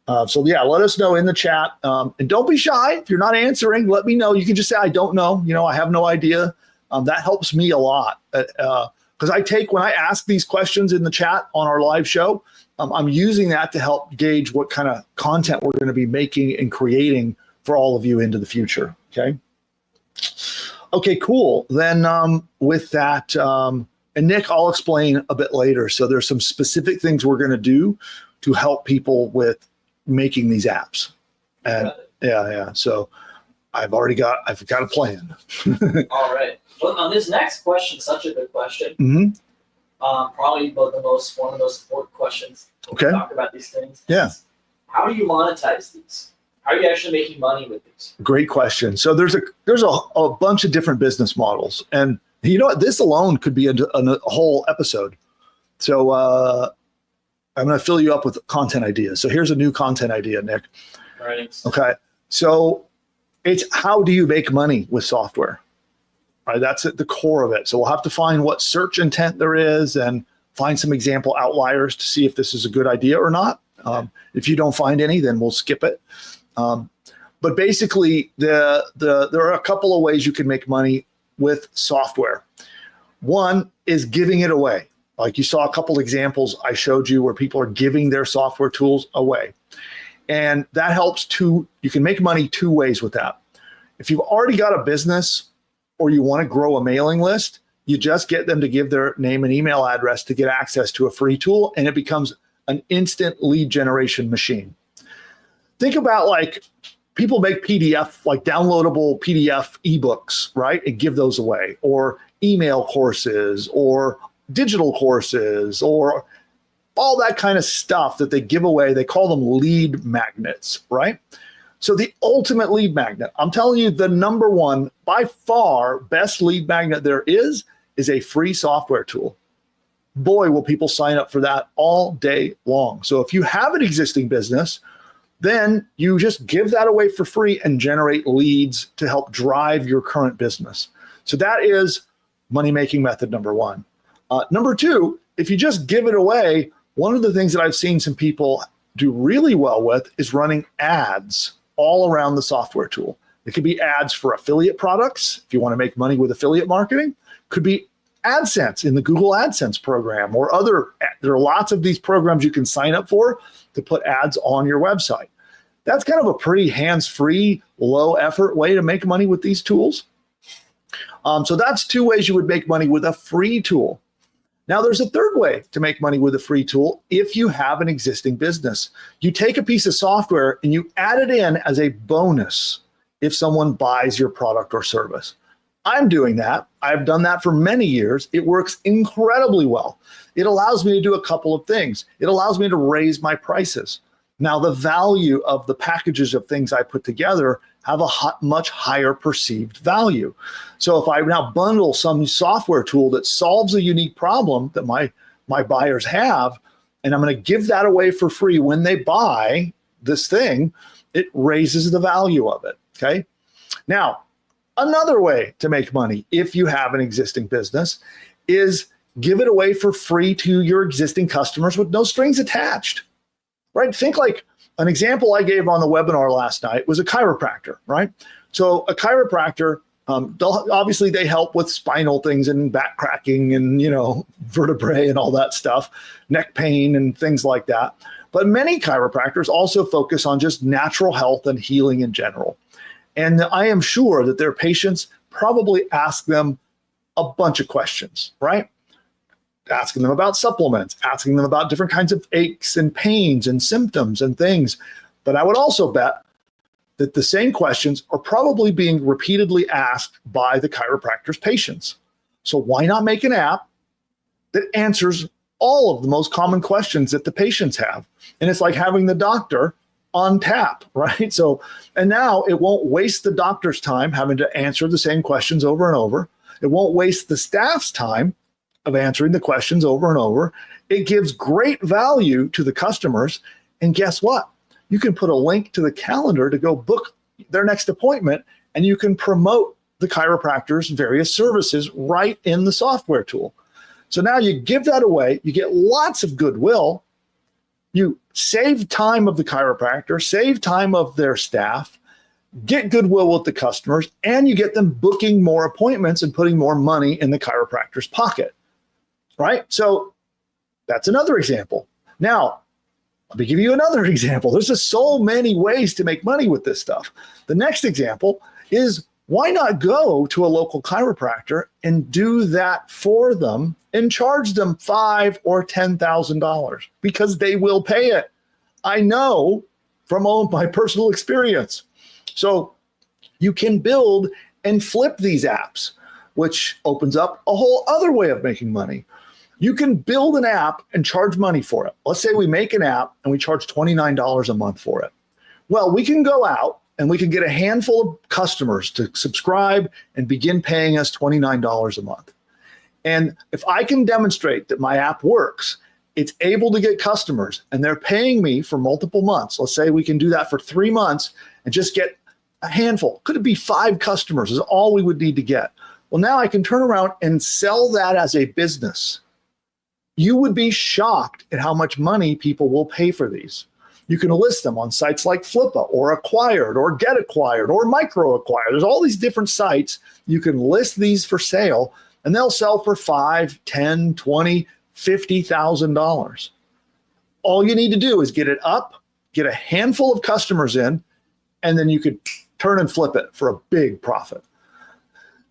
yeah, let us know in the chat. And don't be shy. If you're not answering, let me know. You can just say, I don't know. I have no idea. That helps me a lot. Because when I ask these questions in the chat on our live show, I'm using that to help gauge what kind of content we're going to be making and creating for all of you into the future. Okay, cool. Then with that, and Nick, I'll explain a bit later. So there's some specific things we're going to do to help people with making these apps. And yeah. So I've got a plan. All right. Well, on this next question, such a good question. Mm-hmm. Probably one of the most important questions when we talk about these things. Yeah. How do you monetize these? How are you actually making money with these? Great question. So there's a bunch of different business models, and you know what? This alone could be a whole episode. So I'm going to fill you up with content ideas. So here's a new content idea, Nick. All right. Okay. So it's how do you make money with software? Right, that's at the core of it. So we'll have to find what search intent there is and find some example outliers to see if this is a good idea or not. If you don't find any, then we'll skip it. But basically, there are a couple of ways you can make money with software. One is giving it away. Like you saw a couple examples I showed you where people are giving their software tools away. And that helps you can make money two ways with that. If you've already got a business or you want to grow a mailing list, you just get them to give their name and email address to get access to a free tool, and it becomes an instant lead generation machine. Think about like people make PDF, like downloadable PDF ebooks, right? And give those away, or email courses, or digital courses, or all that kind of stuff that they give away. They call them lead magnets, right? So the ultimate lead magnet, I'm telling you, the number one, by far, best lead magnet there is a free software tool. Boy, will people sign up for that all day long. So if you have an existing business, then you just give that away for free and generate leads to help drive your current business. So that is money-making method number one. Number two, if you just give it away, one of the things that I've seen some people do really well with is running ads all around the software tool. It could be ads for affiliate products, if you want to make money with affiliate marketing. Could be AdSense in the Google AdSense program, or there are lots of these programs you can sign up for to put ads on your website. That's kind of a pretty hands-free, low-effort way to make money with these tools. So that's two ways you would make money with a free tool. Now, there's a third way to make money with a free tool if you have an existing business. You take a piece of software and you add it in as a bonus if someone buys your product or service. I'm doing that. I've done that for many years. It works incredibly well. It allows me to do a couple of things. It allows me to raise my prices. Now, the value of the packages of things I put together have a much higher perceived value. So if I now bundle some software tool that solves a unique problem that my buyers have, and I'm going to give that away for free when they buy this thing, it raises the value of it, okay? Now, another way to make money if you have an existing business is give it away for free to your existing customers with no strings attached, right? Think like an example I gave on the webinar last night was a chiropractor, right? So a chiropractor, obviously they help with spinal things and back cracking and, vertebrae and all that stuff, neck pain and things like that. But many chiropractors also focus on just natural health and healing in general. And I am sure that their patients probably ask them a bunch of questions, right? Asking them about supplements, asking them about different kinds of aches and pains and symptoms and things. But I would also bet that the same questions are probably being repeatedly asked by the chiropractor's patients. So why not make an app that answers all of the most common questions that the patients have? And it's like having the doctor on tap, right? So, and now it won't waste the doctor's time having to answer the same questions over and over. It won't waste the staff's time of answering the questions over and over. It gives great value to the customers. And guess what? You can put a link to the calendar to go book their next appointment, and you can promote the chiropractor's various services right in the software tool. So now you give that away, you get lots of goodwill, you save time of the chiropractor, save time of their staff, get goodwill with the customers, and you get them booking more appointments and putting more money in the chiropractor's pocket, right? So that's another example. Now, let me give you another example. There's just so many ways to make money with this stuff. The next example is, why not go to a local chiropractor and do that for them and charge them $5,000 or $10,000 because they will pay it. I know from all of my personal experience. So you can build and flip these apps, which opens up a whole other way of making money. You can build an app and charge money for it. Let's say we make an app and we charge $29 a month for it. Well, we can go out and we can get a handful of customers to subscribe and begin paying us $29 a month. And if I can demonstrate that my app works, it's able to get customers and they're paying me for multiple months. Let's say we can do that for 3 months and just get a handful. Could it be 5 customers is all we would need to get. Well, now I can turn around and sell that as a business. You would be shocked at how much money people will pay for these. You can list them on sites like Flippa or Acquired or Get Acquired or Micro Acquired. There's all these different sites. You can list these for sale and they'll sell for $5,000, $10,000, $20,000, $50,000. All you need to do is get it up, get a handful of customers in, and then you could turn and flip it for a big profit.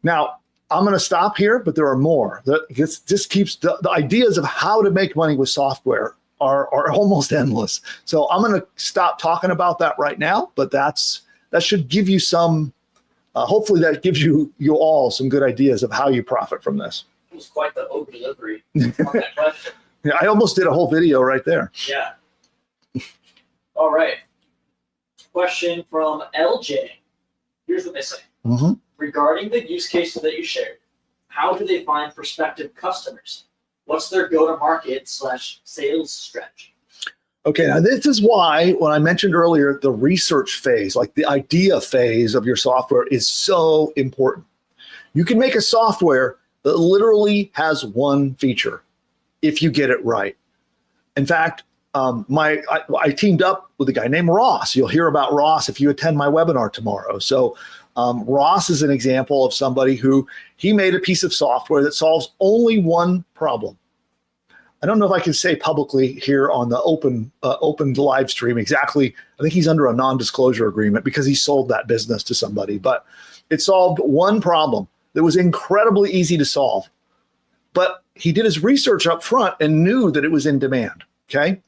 Now, I'm going to stop here, but there are more. This keeps the ideas of how to make money with software are almost endless. So I'm going to stop talking about that right now, but that should give you some, hopefully that gives you all some good ideas of how you profit from this. It was quite the over delivery on that question. Yeah, I almost did a whole video right there. Yeah. All right. Question from LJ. Here's what they say. Mm-hmm. Regarding the use cases that you shared, how do they find prospective customers? What's their go-to-market / sales strategy? Okay, now this is why when I mentioned earlier, the research phase, like the idea phase of your software is so important. You can make a software that literally has one feature if you get it right. In fact, I teamed up with a guy named Ross. You'll hear about Ross if you attend my webinar tomorrow. So Ross is an example of somebody who he made a piece of software that solves only one problem. I don't know if I can say publicly here on the open live stream exactly. I think he's under a non-disclosure agreement because he sold that business to somebody, but it solved one problem that was incredibly easy to solve. But he did his research up front and knew that it was in demand, okay?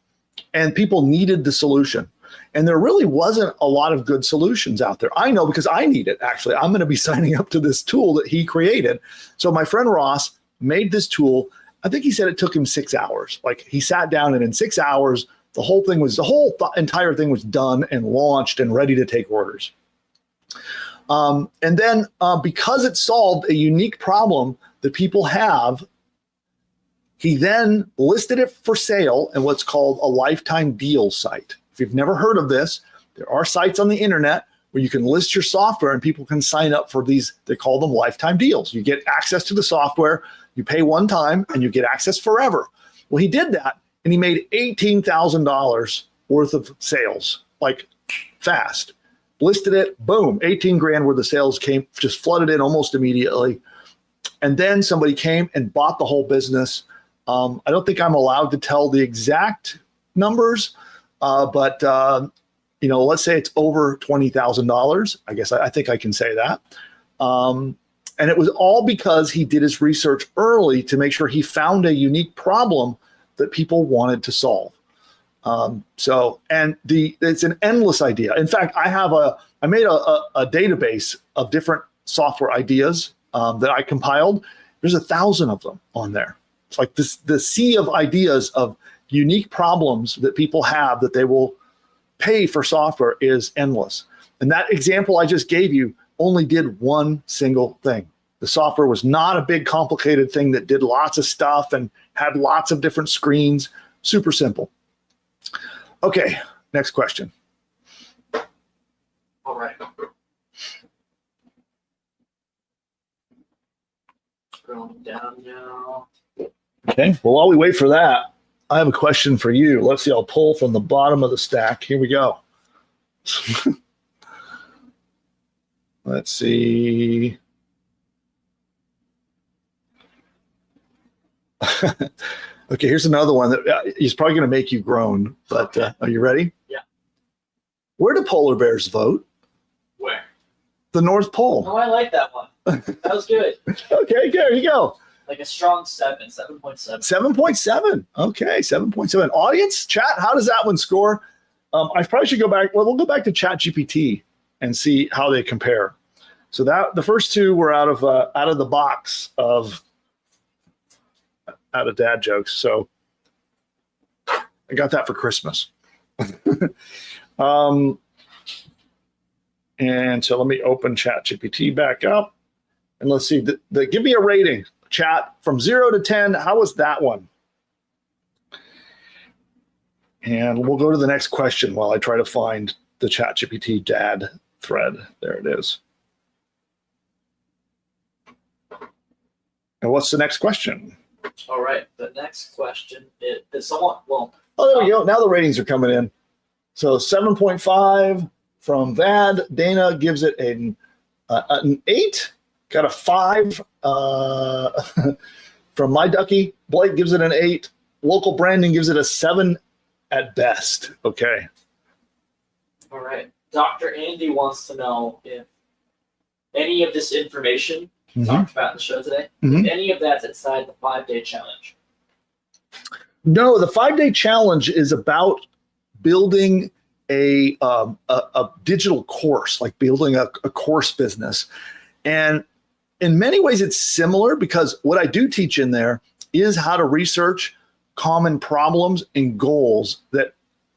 And people needed the solution. And there really wasn't a lot of good solutions out there. I know because I need it, actually. I'm going to be signing up to this tool that he created. So my friend Ross made this tool. I think he said it took him 6 hours. Like he sat down and in 6 hours, the entire thing was done and launched and ready to take orders. And then because it solved a unique problem that people have, he then listed it for sale in what's called a lifetime deal site. If you've never heard of this, there are sites on the internet where you can list your software and people can sign up for these. They call them lifetime deals. You get access to the software, you pay one time, and you get access forever. Well, he did that, and he made $18,000 worth of sales, like fast. Listed it, boom, 18 grand worth of sales came, just flooded in almost immediately. And then somebody came and bought the whole business. I don't think I'm allowed to tell the exact numbers, but let's say it's over $20,000. I guess I think I can say that. And it was all because he did his research early to make sure he found a unique problem that people wanted to solve. It's an endless idea. In fact, I made a database of different software ideas that I compiled. There's 1,000 of them on there. It's like the sea of ideas of unique problems that people have that they will pay for software is endless. And that example I just gave you only did one single thing. The software was not a big complicated thing that did lots of stuff and had lots of different screens. Super simple. Okay, next question. All right. Scrolling down now. Okay, well, while we wait for that, I have a question for you. Let's see, I'll pull from the bottom of the stack. Here we go. Let's see. Okay, here's another one that is probably going to make you groan, but are you ready? Yeah. Where do polar bears vote? Where? The North Pole. Oh, I like that one. That was good. Okay, there you go. Like a strong 7.7. 7.7. Okay, 7.7. Audience, chat, how does that one score? I probably should go back. Well, we'll go back to ChatGPT and see how they compare. So that the first two were out of the box of out of dad jokes. So I got that for Christmas. And so let me open ChatGPT back up and let's see. Give me a rating, chat, from 0 to 10. How was that one? And we'll go to the next question while I try to find the ChatGPT dad thread. There it is. And what's the next question? All right. The next question is somewhat, well. Oh, there we go. Now the ratings are coming in. So 7.5 from Vad. Dana gives it an 8. Got a 5 from My Ducky. Blake gives it an 8. Local Branding gives it a 7 at best. Okay. All right. Dr. Andy wants to know if any of this information talked about in the show today, if any of that's inside the 5-day challenge. No, the 5-day challenge is about building a digital course, like building a course business. And in many ways, it's similar because what I do teach in there is how to research common problems and goals that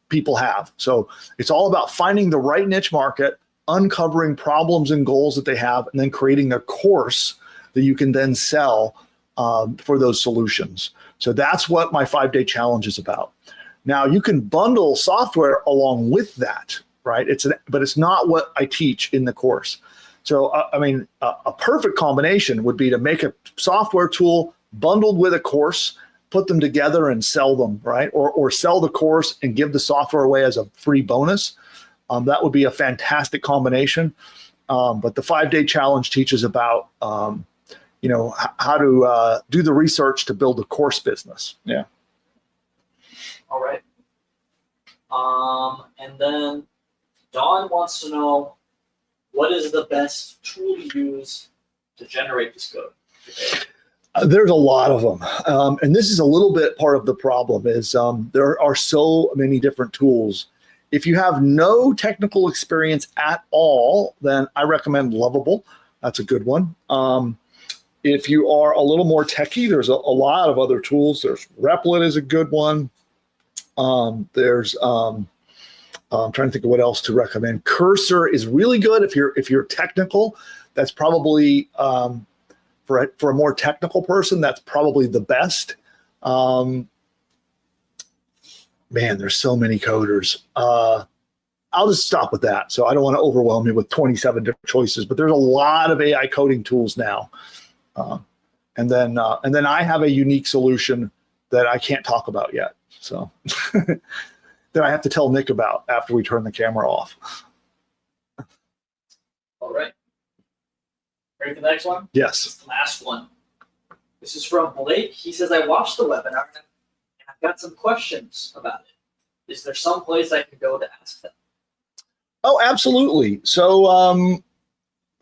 people have. So it's all about finding the right niche market, uncovering problems and goals that they have, and then creating a course that you can then sell for those solutions. So that's what my 5-day challenge is about. Now you can bundle software along with that, right? But it's not what I teach in the course. So a perfect combination would be to make a software tool bundled with a course, put them together and sell them, right? Or sell the course and give the software away as a free bonus. That would be a fantastic combination. But the 5-day challenge teaches about, how to do the research to build a course business. Yeah. All right. And then Don wants to know, what is the best tool to use to generate this code? There's a lot of them. And this is a little bit part of the problem is there are so many different tools. If you have no technical experience at all, then I recommend Lovable. That's a good one. If you are a little more techie, there's a lot of other tools. There's Replit is a good one. I'm trying to think of what else to recommend. Cursor is really good if you're technical. That's probably for a more technical person. That's probably the best. Man, there's so many coders. I'll just stop with that. So I don't want to overwhelm you with 27 different choices. But there's a lot of AI coding tools now. And then I have a unique solution that I can't talk about yet. So that I have to tell Nick about after we turn the camera off. All right. Ready for the next one? Yes. This is the last one. This is from Blake. He says, I watched the webinar and I've got some questions about it. is there some place I can go to ask them? Oh, absolutely. So I'm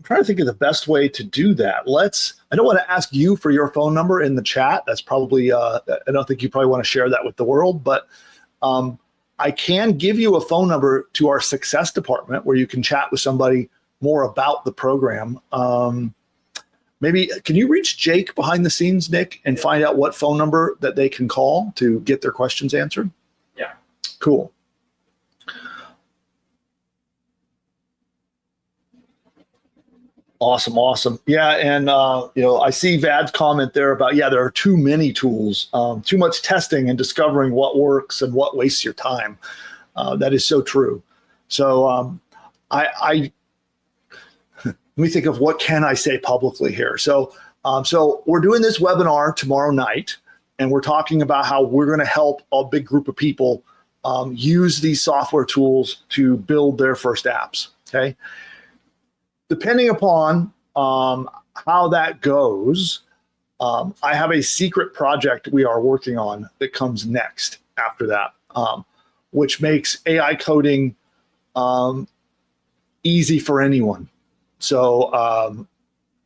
trying to think of the best way to do that. I don't want to ask you for your phone number in the chat. That's probably, I don't think you probably want to share that with the world, but I can give you a phone number to our success department where you can chat with somebody more about the program. Maybe, can you reach Jake behind the scenes, Nick, and find out what phone number that they can call to get their questions answered? Yeah. Cool. Awesome. Yeah, and I see Vad's comment there about, there are too many tools, too much testing and discovering what works and what wastes your time. That is so true. So I let me think of what can I say publicly here. So we're doing this webinar tomorrow night, and we're talking about how we're going to help a big group of people use these software tools to build their first apps. Okay. Depending upon how that goes, I have a secret project we are working on that comes next after that, which makes AI coding easy for anyone. So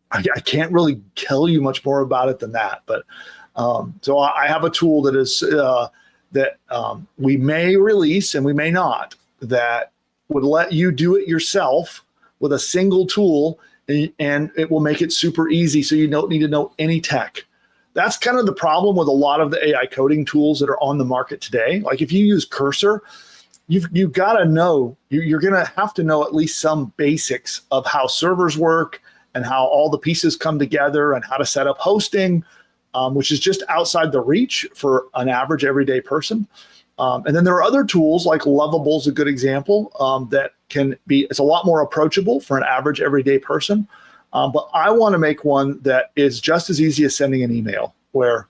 I can't really tell you much more about it than that. But so I have a tool that is that we may release and we may not, that would let you do it yourself with a single tool, and it will make it super easy so you don't need to know any tech. That's kind of the problem with a lot of the AI coding tools that are on the market today. Like if you use Cursor, you've got to know, you're going to have to know at least some basics of how servers work and how all the pieces come together and how to set up hosting, which is just outside the reach for an average everyday person. And then there are other tools like Lovable is a good example that can be, it's a lot more approachable for an average everyday person. But I want to make one that is just as easy as sending an email, where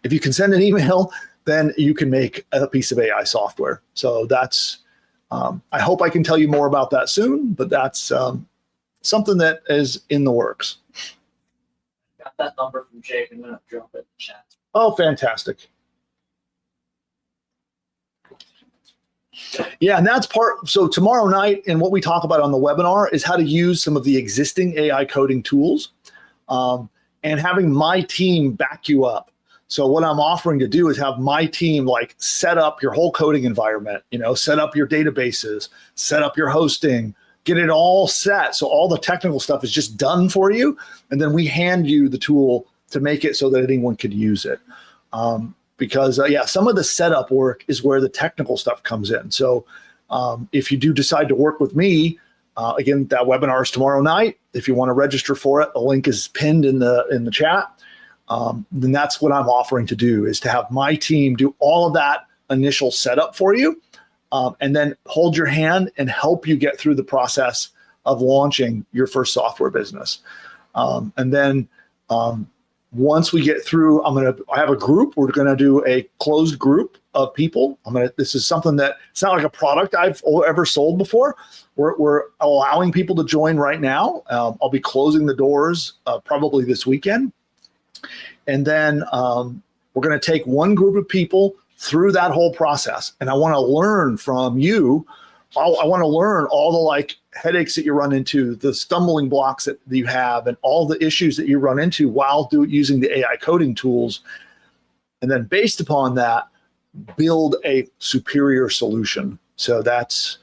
if you can send an email, then you can make a piece of AI software. So that's, I hope I can tell you more about that soon, but that's something that is in the works. Got that number from Jake. I'm going to drop it in the chat. Oh, fantastic. Yeah, and that's part. So tomorrow night, and what we talk about on the webinar is how to use some of the existing AI coding tools, and having my team back you up. So what I'm offering to do is have my team like set up your whole coding environment, set up your databases, set up your hosting, get it all set. So all the technical stuff is just done for you. And then we hand you the tool to make it so that anyone could use it. Because some of the setup work is where the technical stuff comes in. So if you do decide to work with me, again, that webinar is tomorrow night. If you want to register for it, the link is pinned in the chat. Then that's what I'm offering to do, is to have my team do all of that initial setup for you, and then hold your hand and help you get through the process of launching your first software business. And then once we get through, I have a group. We're going to do a closed group of people. This is something that it's not like a product I've ever sold before. We're allowing people to join right now. I'll be closing the doors probably this weekend. And then we're going to take one group of people through that whole process. And I want to learn from you. I want to learn all the headaches that you run into, the stumbling blocks that you have, and all the issues that you run into while using the AI coding tools. And then based upon that, build a superior solution. So that's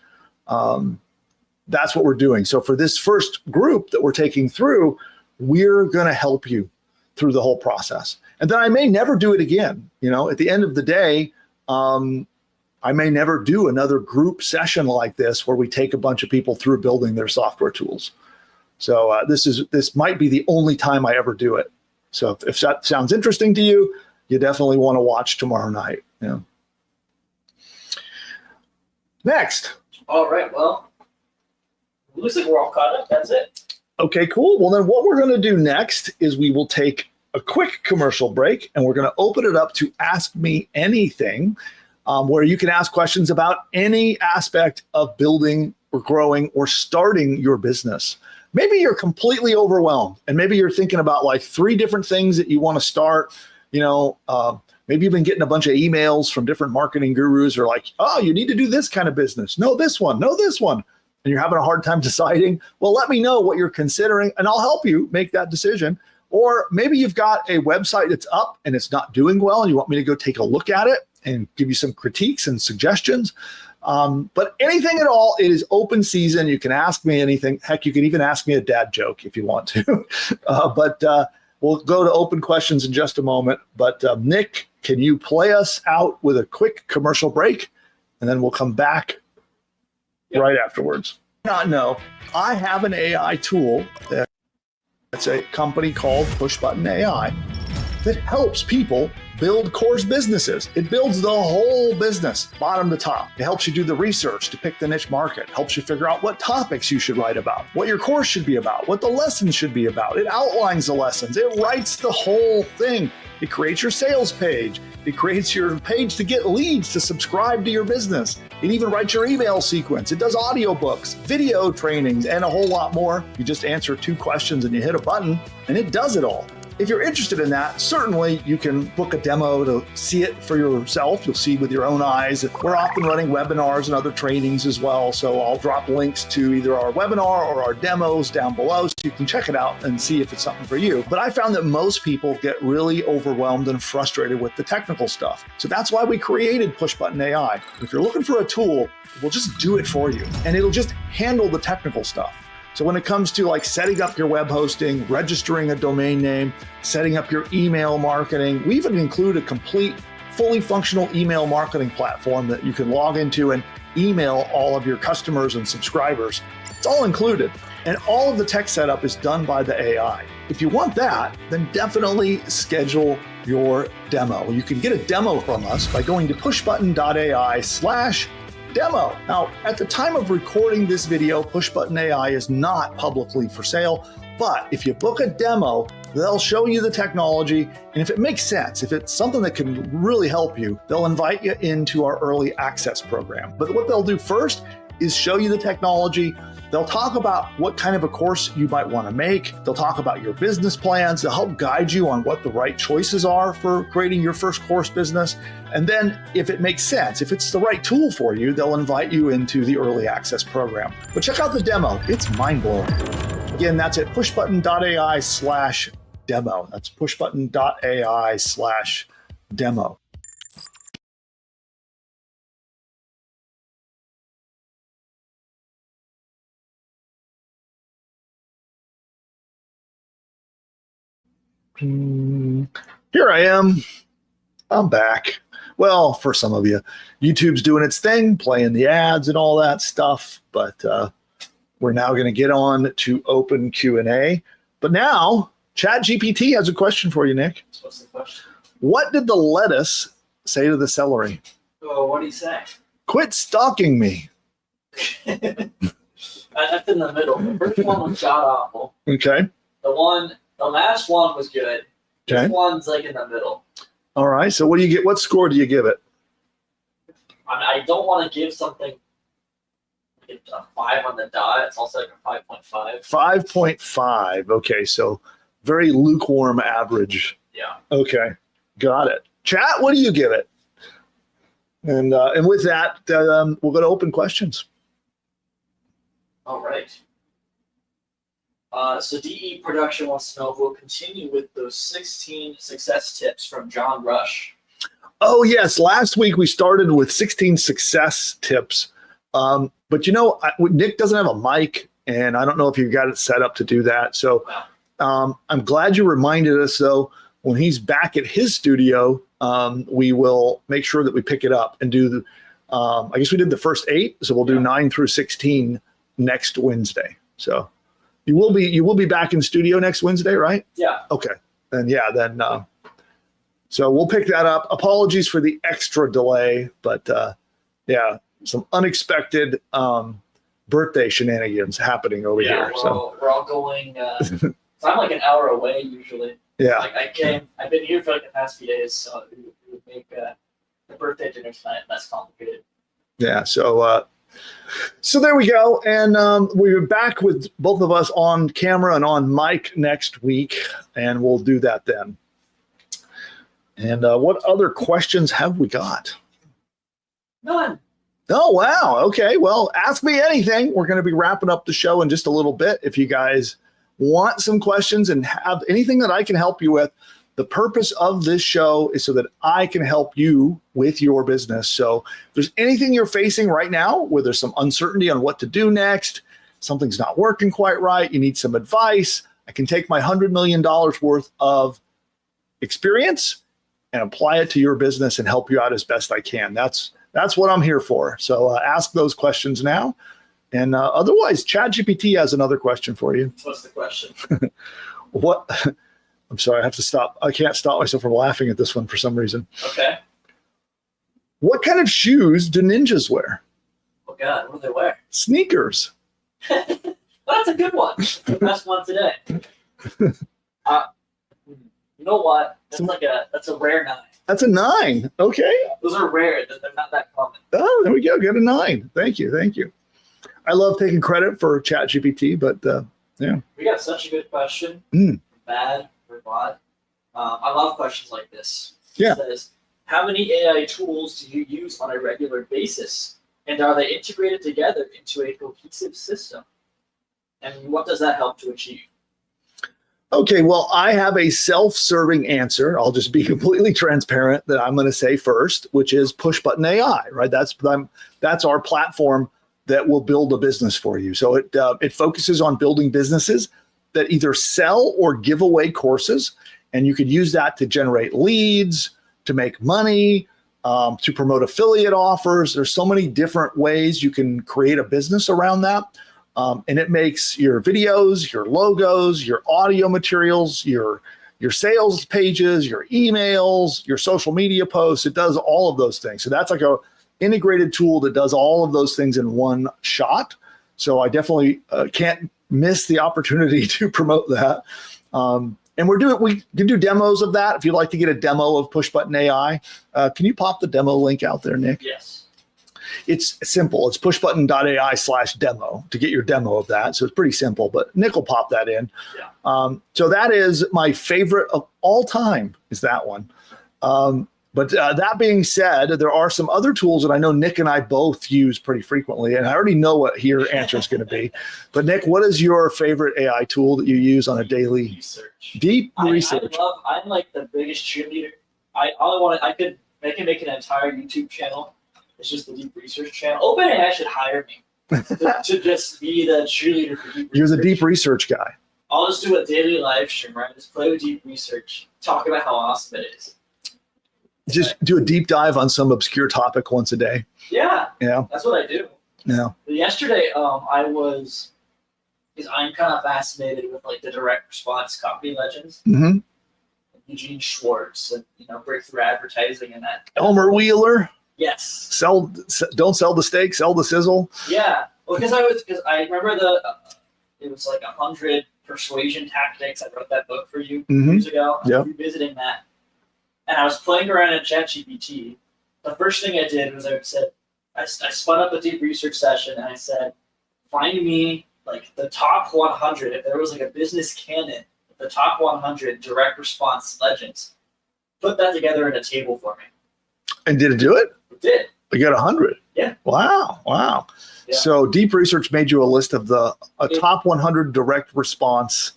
what we're doing. So for this first group that we're taking through, we're going to help you through the whole process. And then I may never do it again. At the end of the day, I may never do another group session like this where we take a bunch of people through building their software tools. So this might be the only time I ever do it. So if that sounds interesting to you, you definitely want to watch tomorrow night. Next. All right. Well, it looks like we're all caught up. That's it. Okay, cool. Well, then what we're going to do next is we will take a quick commercial break, and we're going to open it up to Ask Me Anything, where you can ask questions about any aspect of building or growing or starting your business. Maybe you're completely overwhelmed, and maybe you're thinking about 3 different things that you want to start. Maybe Maybe you've been getting a bunch of emails from different marketing gurus who are like, oh, you need to do this kind of business. No, this one. No, this one. And you're having a hard time deciding. Well, let me know what you're considering and I'll help you make that decision. Or maybe you've got a website that's up and it's not doing well and you want me to go take a look at it and give you some critiques and suggestions. But anything at all, it is open season. You can ask me anything. Heck, you can even ask me a dad joke if you want to. But we'll go to open questions in just a moment. But Nick, can you play us out with a quick commercial break? And then we'll come back right afterwards. No, I have an AI tool that's a company called Pushbutton AI that helps people build course businesses. It builds the whole business, bottom to top. It helps you do the research to pick the niche market, helps you figure out what topics you should write about, what your course should be about, what the lessons should be about. It outlines the lessons. It writes the whole thing. It creates your sales page. It creates your page to get leads to subscribe to your business. It even writes your email sequence. It does audiobooks, video trainings, and a whole lot more. You just answer 2 questions and you hit a button, and it does it all. If you're interested in that, certainly you can book a demo to see it for yourself. You'll see with your own eyes. We're often running webinars and other trainings as well. So I'll drop links to either our webinar or our demos down below so you can check it out and see if it's something for you. But I found that most people get really overwhelmed and frustrated with the technical stuff. So that's why we created Pushbutton AI. If you're looking for a tool, we'll just do it for you and it'll just handle the technical stuff. So when it comes to like setting up your web hosting, registering a domain name, setting up your email marketing, we even include a complete, fully functional email marketing platform that you can log into and email all of your customers and subscribers. It's all included. And all of the tech setup is done by the AI. If you want that, then definitely schedule your demo. You can get a demo from us by going to pushbutton.ai/demo. Now, at the time of recording this video, Pushbutton AI is not publicly for sale, but if you book a demo, they'll show you the technology, and if it makes sense, if it's something that can really help you, they'll invite you into our early access program. But what they'll do first is show you the technology. They'll talk about what kind of a course you might want to make. They'll talk about your business plans. They'll help guide you on what the right choices are for creating your first course business. And then if it makes sense, if it's the right tool for you, they'll invite you into the early access program. But check out the demo. It's mind-blowing. Again, that's at pushbutton.ai/demo. That's pushbutton.ai/demo. Here I am. I'm back. Well, for some of you, YouTube's doing its thing, playing the ads and all that stuff. But we're now going to get on to open Q&A. But now, ChatGPT has a question for you, Nick. What's the question? What did the lettuce say to the celery? Oh, what do you say? Quit stalking me. That's in the middle. The first one was god awful. Okay. The last one was good. Okay. This one's like in the middle. All right. So what do you get? What score do you give it? I don't want to give something like a 5 on the dot. It's also like a 5.5. 5.5. Okay. So very lukewarm average. Yeah. Okay. Got it. Chat, what do you give it? And with that, we'll go to open questions. All right. So DE Production wants to know if we'll continue with those 16 success tips from John Rush. Oh, yes. Last week we started with 16 success tips. But, you know, Nick doesn't have a mic, and I don't know if you got it set up to do that. So I'm glad you reminded us, though, when he's back at his studio, we will make sure that we pick it up and do the, I guess we did the first 8. So we'll do 9 through 16 next Wednesday. So you will be back in studio next Wednesday, right? Yeah. Okay. Then so we'll pick that up. Apologies for the extra delay, but some unexpected birthday shenanigans happening over here. So we're all going. So I'm like an hour away usually. Yeah. Like I've been here for like the past few days, so it would make the birthday dinner tonight less complicated. Yeah. So there we go. And we're back with both of us on camera and on mic next week, and we'll do that then. And what other questions have we got? None. Oh, wow. Okay. Well, ask me anything. We're going to be wrapping up the show in just a little bit. If you guys want some questions and have anything that I can help you with, the purpose of this show is so that I can help you with your business. So if there's anything you're facing right now where there's some uncertainty on what to do next, something's not working quite right, you need some advice, I can take my $100 million worth of experience and apply it to your business and help you out as best I can. That's what I'm here for. So ask those questions now. And otherwise, ChatGPT has another question for you. What's the question? What? I'm sorry, I have to stop. I can't stop myself from laughing at this one for some reason. Okay. What kind of shoes do ninjas wear? Oh God, what do they wear? Sneakers. Well, that's a good one. The best one today. You know what? That's a rare 9. That's a 9. Okay. Those are rare. They're not that common. Oh, there we go. Get a 9. Thank you. Thank you. I love taking credit for ChatGPT, but yeah. We got such a good question. Bad or bot. I love questions like this. Yeah. It says, how many AI tools do you use on a regular basis? And are they integrated together into a cohesive system? And what does that help to achieve? Okay, well, I have a self-serving answer. I'll just be completely transparent that I'm going to say first, which is push button AI, right? That's our platform that will build a business for you. So it focuses on building businesses that either sell or give away courses, and you could use that to generate leads, to make money, to promote affiliate offers. There's so many different ways you can create a business around that. And it makes your videos, your logos, your audio materials, your sales pages, your emails, your social media posts. It does all of those things. So that's like a integrated tool that does all of those things in one shot. So I definitely can't miss the opportunity to promote that. And we can do demos of that. If you'd like to get a demo of push button AI, can you pop the demo link out there, Nick? Yes. It's simple. It's pushbutton.ai/demo to get your demo of that. So it's pretty simple, but Nick will pop that in. Yeah. So that is my favorite of all time, is that one. But that being said, there are some other tools that I know Nick and I both use pretty frequently, and I already know what your answer is going to be. But Nick, what is your favorite AI tool that you use on a daily? Research. Deep research. I'm like the biggest cheerleader. I can make an entire YouTube channel. It's just the deep research channel. OpenAI should hire me to just be the cheerleader for deep research. You're the deep research guy. I'll just do a daily live stream, right? Just play with deep research, talk about how awesome it is. Just do a deep dive on some obscure topic once a day. Yeah. Yeah. That's what I do. Yeah. Yesterday, because I'm kind of fascinated with like the direct response copy legends. Mm-hmm. Eugene Schwartz and breakthrough advertising and that. Elmer Wheeler. Yes. Don't sell the steak, sell the sizzle. Yeah. Well, because I remember it was like 100 persuasion tactics. I wrote that book for you years ago. I was revisiting that. And I was playing around in ChatGPT. The first thing I did was I spun up a deep research session and I said, find me like the top 100. If there was like a business canon, the top 100 direct response legends, put that together in a table for me. And did it do it? It did. You got 100. Yeah. Wow. Yeah. So deep research made you a list of top 100 direct response.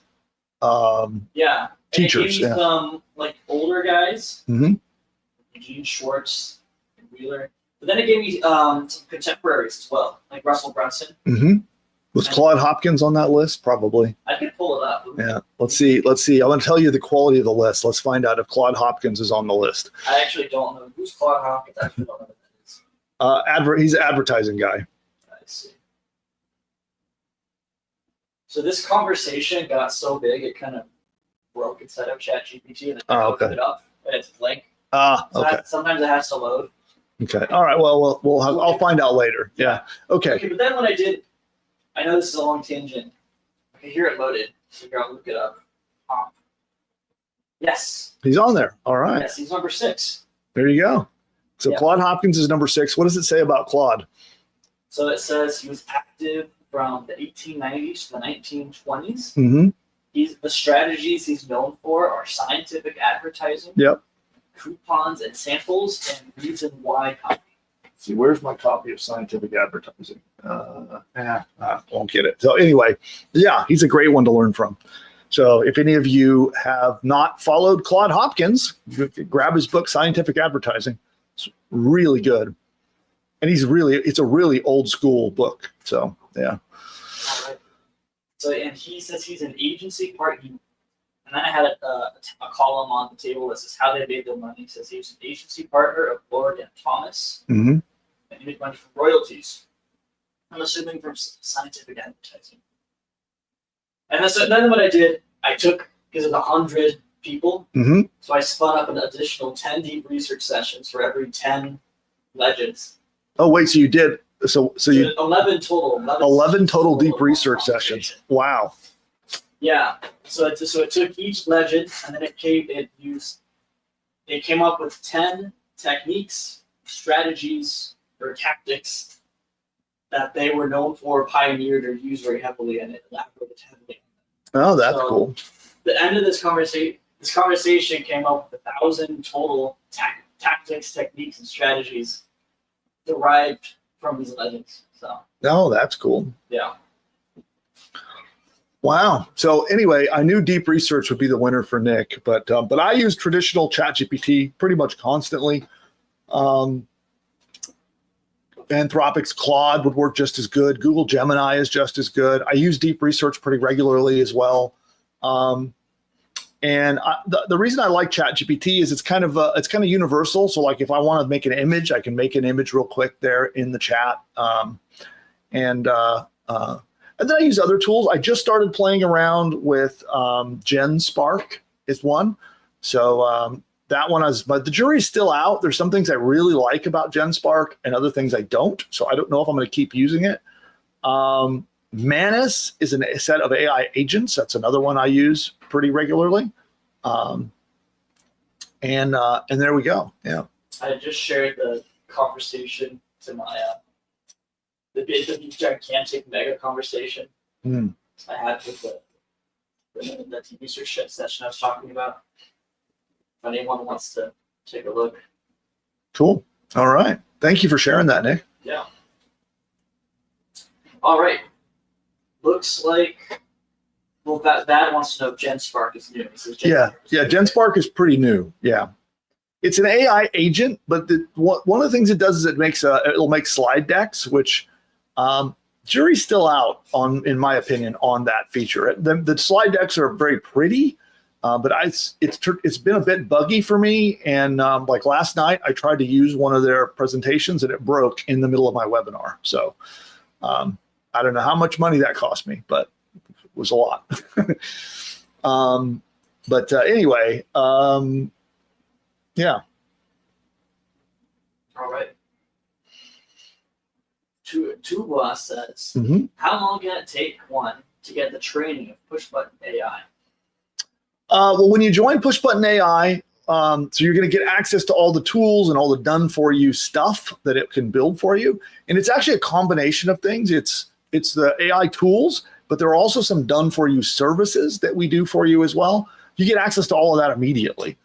Yeah. Teachers. And it gave me some like older guys. Mm-hmm. Eugene Schwartz and Wheeler. But then it gave me some contemporaries as well, like Russell Brunson. Mm-hmm. Was Claude Hopkins on that list? Probably. I could pull it up. Yeah. Let's see. I'm going to tell you the quality of the list. Let's find out if Claude Hopkins is on the list. I actually don't know. Who's Claude Hopkins? I actually don't know who that is. He's an advertising guy. I see. So this conversation got so big, it kind of broke inside of ChatGPT and then opened it up, and it's blank. Okay. Sometimes it has to load. Okay. All right. Well, I'll find out later. Yeah. Okay. But then when I did, I know this is a long tangent. Okay, here it loaded. So I'll look it up. Yes. He's on there. All right. Yes, he's number 6. There you go. So Claude Hopkins is number 6. What does it say about Claude? So it says he was active from the 1890s to the 1920s. Mm-hmm. The strategies he's known for are scientific advertising, Yep. coupons and samples and reason why copy. See, where's my copy of scientific advertising? Won't get it. So anyway, yeah, he's a great one to learn from. So if any of you have not followed Claude Hopkins, grab his book, Scientific Advertising. It's really good. And it's a really old school book. So, yeah. All right. So, and he says he's an agency partner. And I had a column on the table that says how they made their money. He says he was an agency partner of Lord and Thomas. Mm-hmm. And he made money from royalties. I'm assuming from scientific advertising. And then what I did, I took, because it's 100 people, Mm-hmm. so I spun up an additional 10 deep research sessions for every 10 legends. Oh, wait, so you did, so you, 11 total. 11 total deep research sessions. Wow. Yeah, so it took each legend, and then it came up with 10 techniques, strategies, or tactics that they were known for, pioneered, or used very heavily, and it elaborated heavily. Oh, that's So, cool. The end of this conversation came up with 1,000 total tactics, techniques, and strategies derived from these legends. So, Oh, that's cool. yeah. Wow. So anyway, I knew deep research would be the winner for Nick, but I use traditional ChatGPT pretty much constantly. Anthropic's Claude would work just as good. Google Gemini is just as good. I use deep research pretty regularly as well. The reason I like ChatGPT is it's kind of universal. So like if I want to make an image, I can make an image real quick there in the chat. And then I use other tools. I just started playing around with GenSpark is one. So that one but the jury's still out. There's some things I really like about GenSpark and other things I don't. So I don't know if I'm going to keep using it. Manus is a set of AI agents. That's another one I use pretty regularly. And there we go. Yeah. I just shared the conversation to my the gigantic mega conversation I had with the deep research session I was talking about. If anyone wants to take a look. Cool. All right. Thank you for sharing that, Nick. Yeah. All right. Looks like, well, that wants to know if GenSpark is new. Yeah. GenSpark is pretty new. Yeah. It's an AI agent, but one of the things it does is it'll make slide decks, which jury's still out on, in my opinion, on that feature. The slide decks are very pretty, but it's been a bit buggy for me. And like last night, I tried to use one of their presentations and it broke in the middle of my webinar. So I don't know how much money that cost me, but it was a lot. Anyway, yeah. All right. Tuba says, how long can it take one to get the training of push button AI? Well, when you join Push Button AI, so you're going to get access to all the tools and all the done for you stuff that it can build for you. And it's actually a combination of things. It's the AI tools, but there are also some done for you services that we do for you as well. You get access to all of that immediately.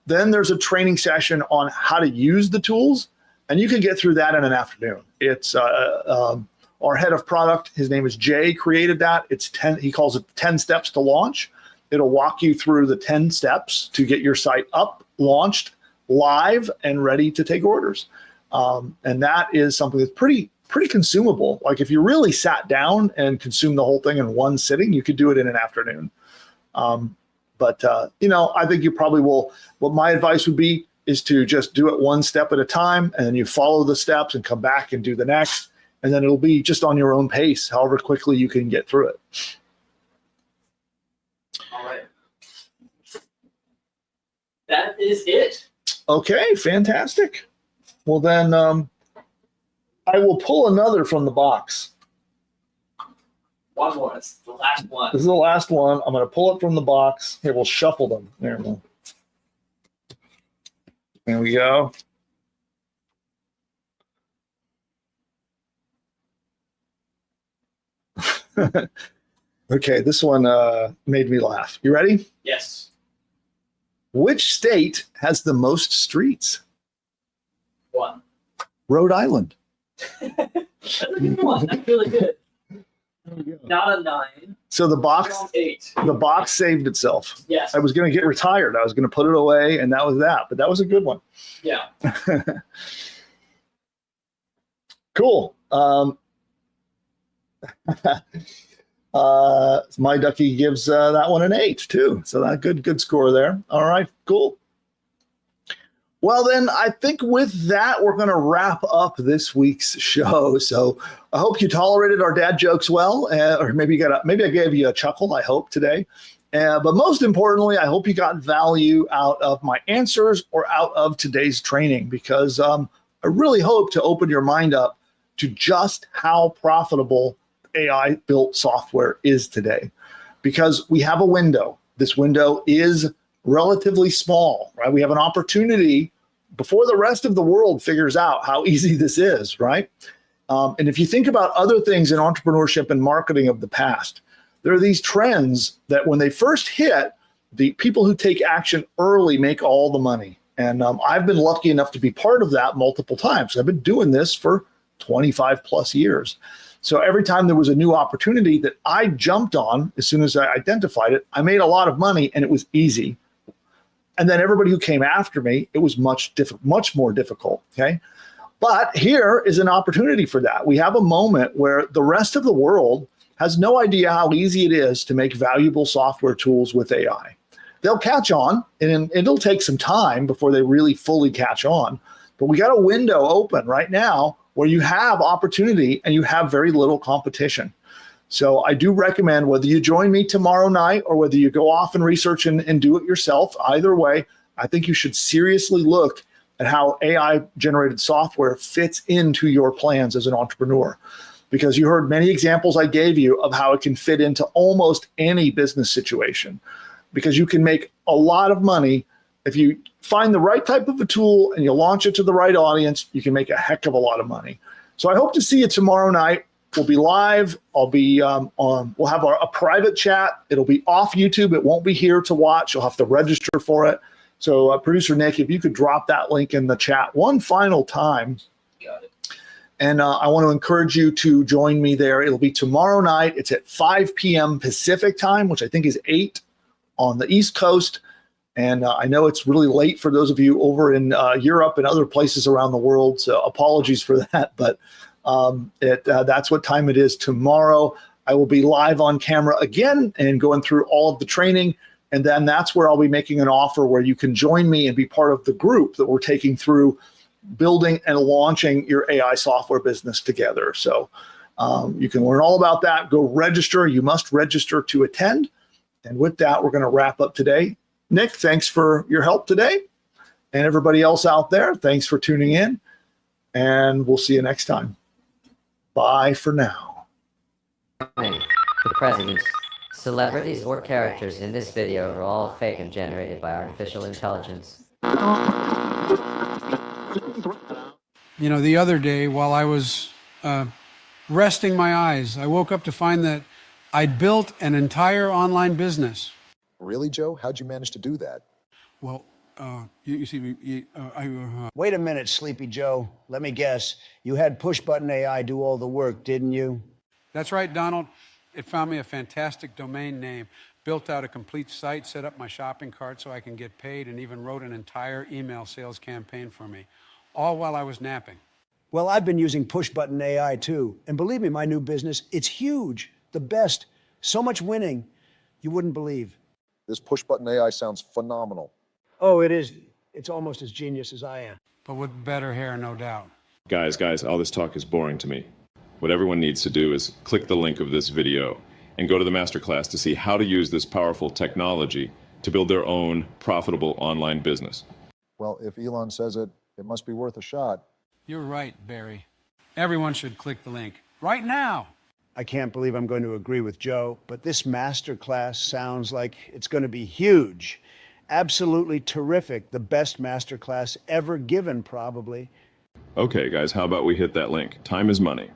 Then there's a training session on how to use the tools, and you can get through that in an afternoon. It's our head of product, his name is Jay, created that. He calls it 10 steps to launch. It'll walk you through the 10 steps to get your site up, launched, live, and ready to take orders. And that is something that's pretty consumable. Like if you really sat down and consumed the whole thing in one sitting, you could do it in an afternoon. I think you probably will. What my advice would be is to just do it one step at a time, and then you follow the steps and come back and do the next. And then it'll be just on your own pace, however quickly you can get through it. All right. That is it. Okay, fantastic. Well, then I will pull another from the box. One more. It's the last one. This is the last one. I'm going to pull it from the box. Here, we'll shuffle them. There we go. There we go. Okay, this one made me laugh. You ready? Yes. Which state has the most streets? One. Rhode Island. That's a good one. That's really good. Not a 9. So the box, Wrong 8. the box saved itself. Yes. I was going to get retired. I was going to put it away, and that was that. But that was a good one. Yeah. Cool. My ducky gives that one an 8 too. So that good score there. All right, cool. Well, then I think with that, we're going to wrap up this week's show. So I hope you tolerated our dad jokes well, or maybe I gave you a chuckle, I hope, today. But most importantly, I hope you got value out of my answers or out of today's training, because I really hope to open your mind up to just how profitable AI-built software is today. Because we have a window. This window is relatively small, right? We have an opportunity before the rest of the world figures out how easy this is, right? And if you think about other things in entrepreneurship and marketing of the past, there are these trends that when they first hit, the people who take action early make all the money. And I've been lucky enough to be part of that multiple times. I've been doing this for 25 plus years. So every time there was a new opportunity that I jumped on, as soon as I identified it, I made a lot of money and it was easy. And then everybody who came after me, it was much more difficult, okay? But here is an opportunity for that. We have a moment where the rest of the world has no idea how easy it is to make valuable software tools with AI. They'll catch on, and it'll take some time before they really fully catch on. But we got a window open right now where you have opportunity and you have very little competition. So I do recommend, whether you join me tomorrow night or whether you go off and research and do it yourself, either way, I think you should seriously look at how AI-generated software fits into your plans as an entrepreneur. Because you heard many examples I gave you of how it can fit into almost any business situation. Because you can make a lot of money if you find the right type of a tool and you launch it to the right audience. You can make a heck of a lot of money. So I hope to see you tomorrow night. We'll be live. I'll be we'll have a private chat. It'll be off YouTube. It won't be here to watch. You'll have to register for it. So producer Nick, if you could drop that link in the chat one final time. Got it. And I want to encourage you to join me there. It'll be tomorrow night. It's at 5 p.m. Pacific time, which I think is 8 on the East Coast. And I know it's really late for those of you over in Europe and other places around the world. So apologies for that. But that's what time it is tomorrow. I will be live on camera again and going through all of the training. And then that's where I'll be making an offer where you can join me and be part of the group that we're taking through building and launching your AI software business together. So you can learn all about that. Go register. You must register to attend. And with that, we're going to wrap up today. Nick, thanks for your help today. And everybody else out there, thanks for tuning in. And we'll see you next time. Bye for now. The presidents, celebrities, or characters in this video are all fake and generated by artificial intelligence. You know, the other day while I was resting my eyes, I woke up to find that I'd built an entire online business. Really, Joe? How'd you manage to do that? Well, you see, Wait a minute, Sleepy Joe. Let me guess. You had push-button AI do all the work, didn't you? that's right, Donald. It found me a fantastic domain name, built out a complete site, set up my shopping cart so I can get paid, and even wrote an entire email sales campaign for me, all while I was napping. Well, I've been using push-button AI too. And believe me, my new business, it's huge. The best. So much winning. You wouldn't believe. This push-button AI sounds phenomenal. Oh, it is. It's almost as genius as I am. But with better hair, no doubt. Guys, all this talk is boring to me. What everyone needs to do is click the link of this video and go to the masterclass to see how to use this powerful technology to build their own profitable online business. Well, if Elon says it, it must be worth a shot. You're right, Barry. Everyone should click the link right now. I can't believe I'm going to agree with Joe, but this masterclass sounds like it's going to be huge. Absolutely terrific. The best masterclass ever given, probably. Okay, guys, how about we hit that link? Time is money.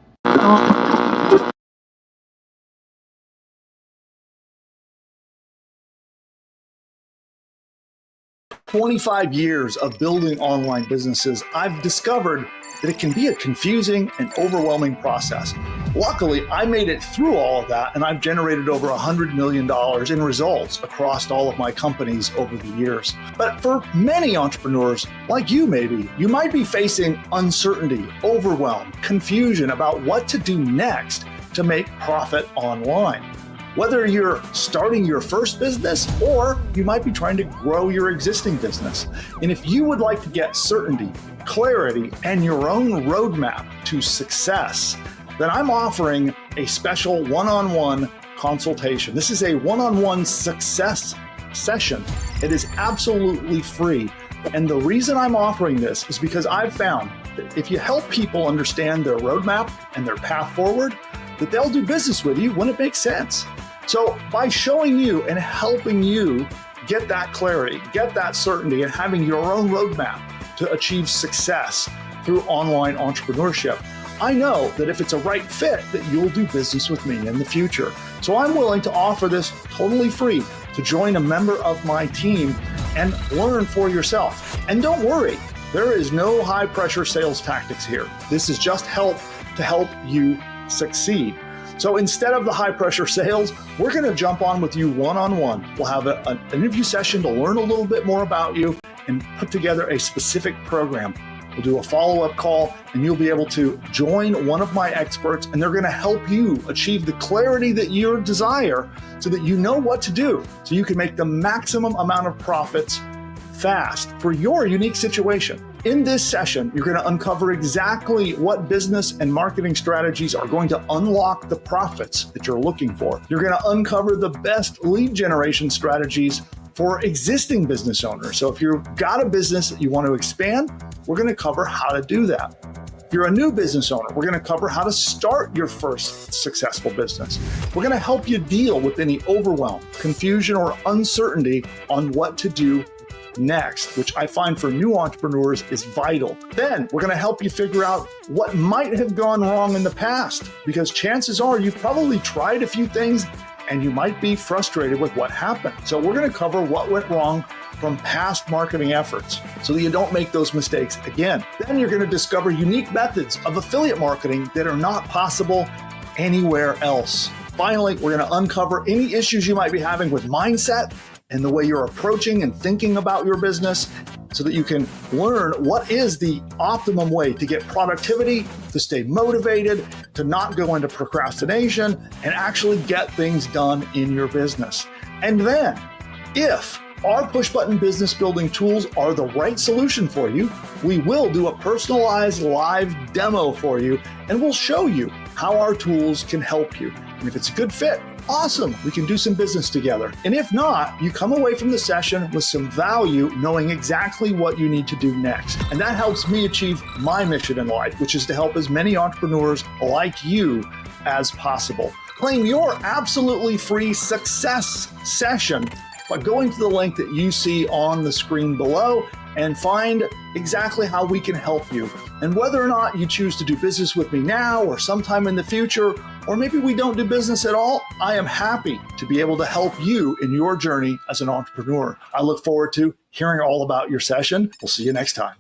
25 years of building online businesses, I've discovered that it can be a confusing and overwhelming process. Luckily, I made it through all of that, and I've generated over $100 million in results across all of my companies over the years. But for many entrepreneurs, like you maybe, you might be facing uncertainty, overwhelm, confusion about what to do next to make profit online. Whether you're starting your first business or you might be trying to grow your existing business. And if you would like to get certainty, clarity, and your own roadmap to success, then I'm offering a special one-on-one consultation. This is a one-on-one success session. It is absolutely free. And the reason I'm offering this is because I've found that if you help people understand their roadmap and their path forward, that they'll do business with you when it makes sense. So by showing you and helping you get that clarity, get that certainty, and having your own roadmap to achieve success through online entrepreneurship, I know that if it's a right fit, that you'll do business with me in the future. So I'm willing to offer this totally free to join a member of my team and learn for yourself. And don't worry, there is no high pressure sales tactics here. This is just help to help you succeed. So instead of the high pressure sales, we're going to jump on with you one-on-one. We'll have an interview session to learn a little bit more about you and put together a specific program. We'll do a follow-up call and you'll be able to join one of my experts, and they're going to help you achieve the clarity that you desire so that you know what to do so you can make the maximum amount of profits fast for your unique situation. In this session, you're going to uncover exactly what business and marketing strategies are going to unlock the profits that you're looking for. You're going to uncover the best lead generation strategies for existing business owners. So if you've got a business that you want to expand, we're going to cover how to do that. If you're a new business owner, we're going to cover how to start your first successful business. We're going to help you deal with any overwhelm, confusion, or uncertainty on what to do next, which I find for new entrepreneurs is vital. Then we're going to help you figure out what might have gone wrong in the past, because chances are you've probably tried a few things and you might be frustrated with what happened. So we're going to cover what went wrong from past marketing efforts so that you don't make those mistakes again. Then you're going to discover unique methods of affiliate marketing that are not possible anywhere else. Finally, we're going to uncover any issues you might be having with mindset and the way you're approaching and thinking about your business so that you can learn what is the optimum way to get productivity, to stay motivated, to not go into procrastination, and actually get things done in your business. And then, if our push-button business building tools are the right solution for you, we will do a personalized live demo for you, and we'll show you how our tools can help you. And if it's a good fit, awesome, we can do some business together. And if not, you come away from the session with some value, knowing exactly what you need to do next. And that helps me achieve my mission in life, which is to help as many entrepreneurs like you as possible. Claim your absolutely free success session by going to the link that you see on the screen below and find exactly how we can help you. And whether or not you choose to do business with me now or sometime in the future, or maybe we don't do business at all, I am happy to be able to help you in your journey as an entrepreneur. I look forward to hearing all about your session. We'll see you next time.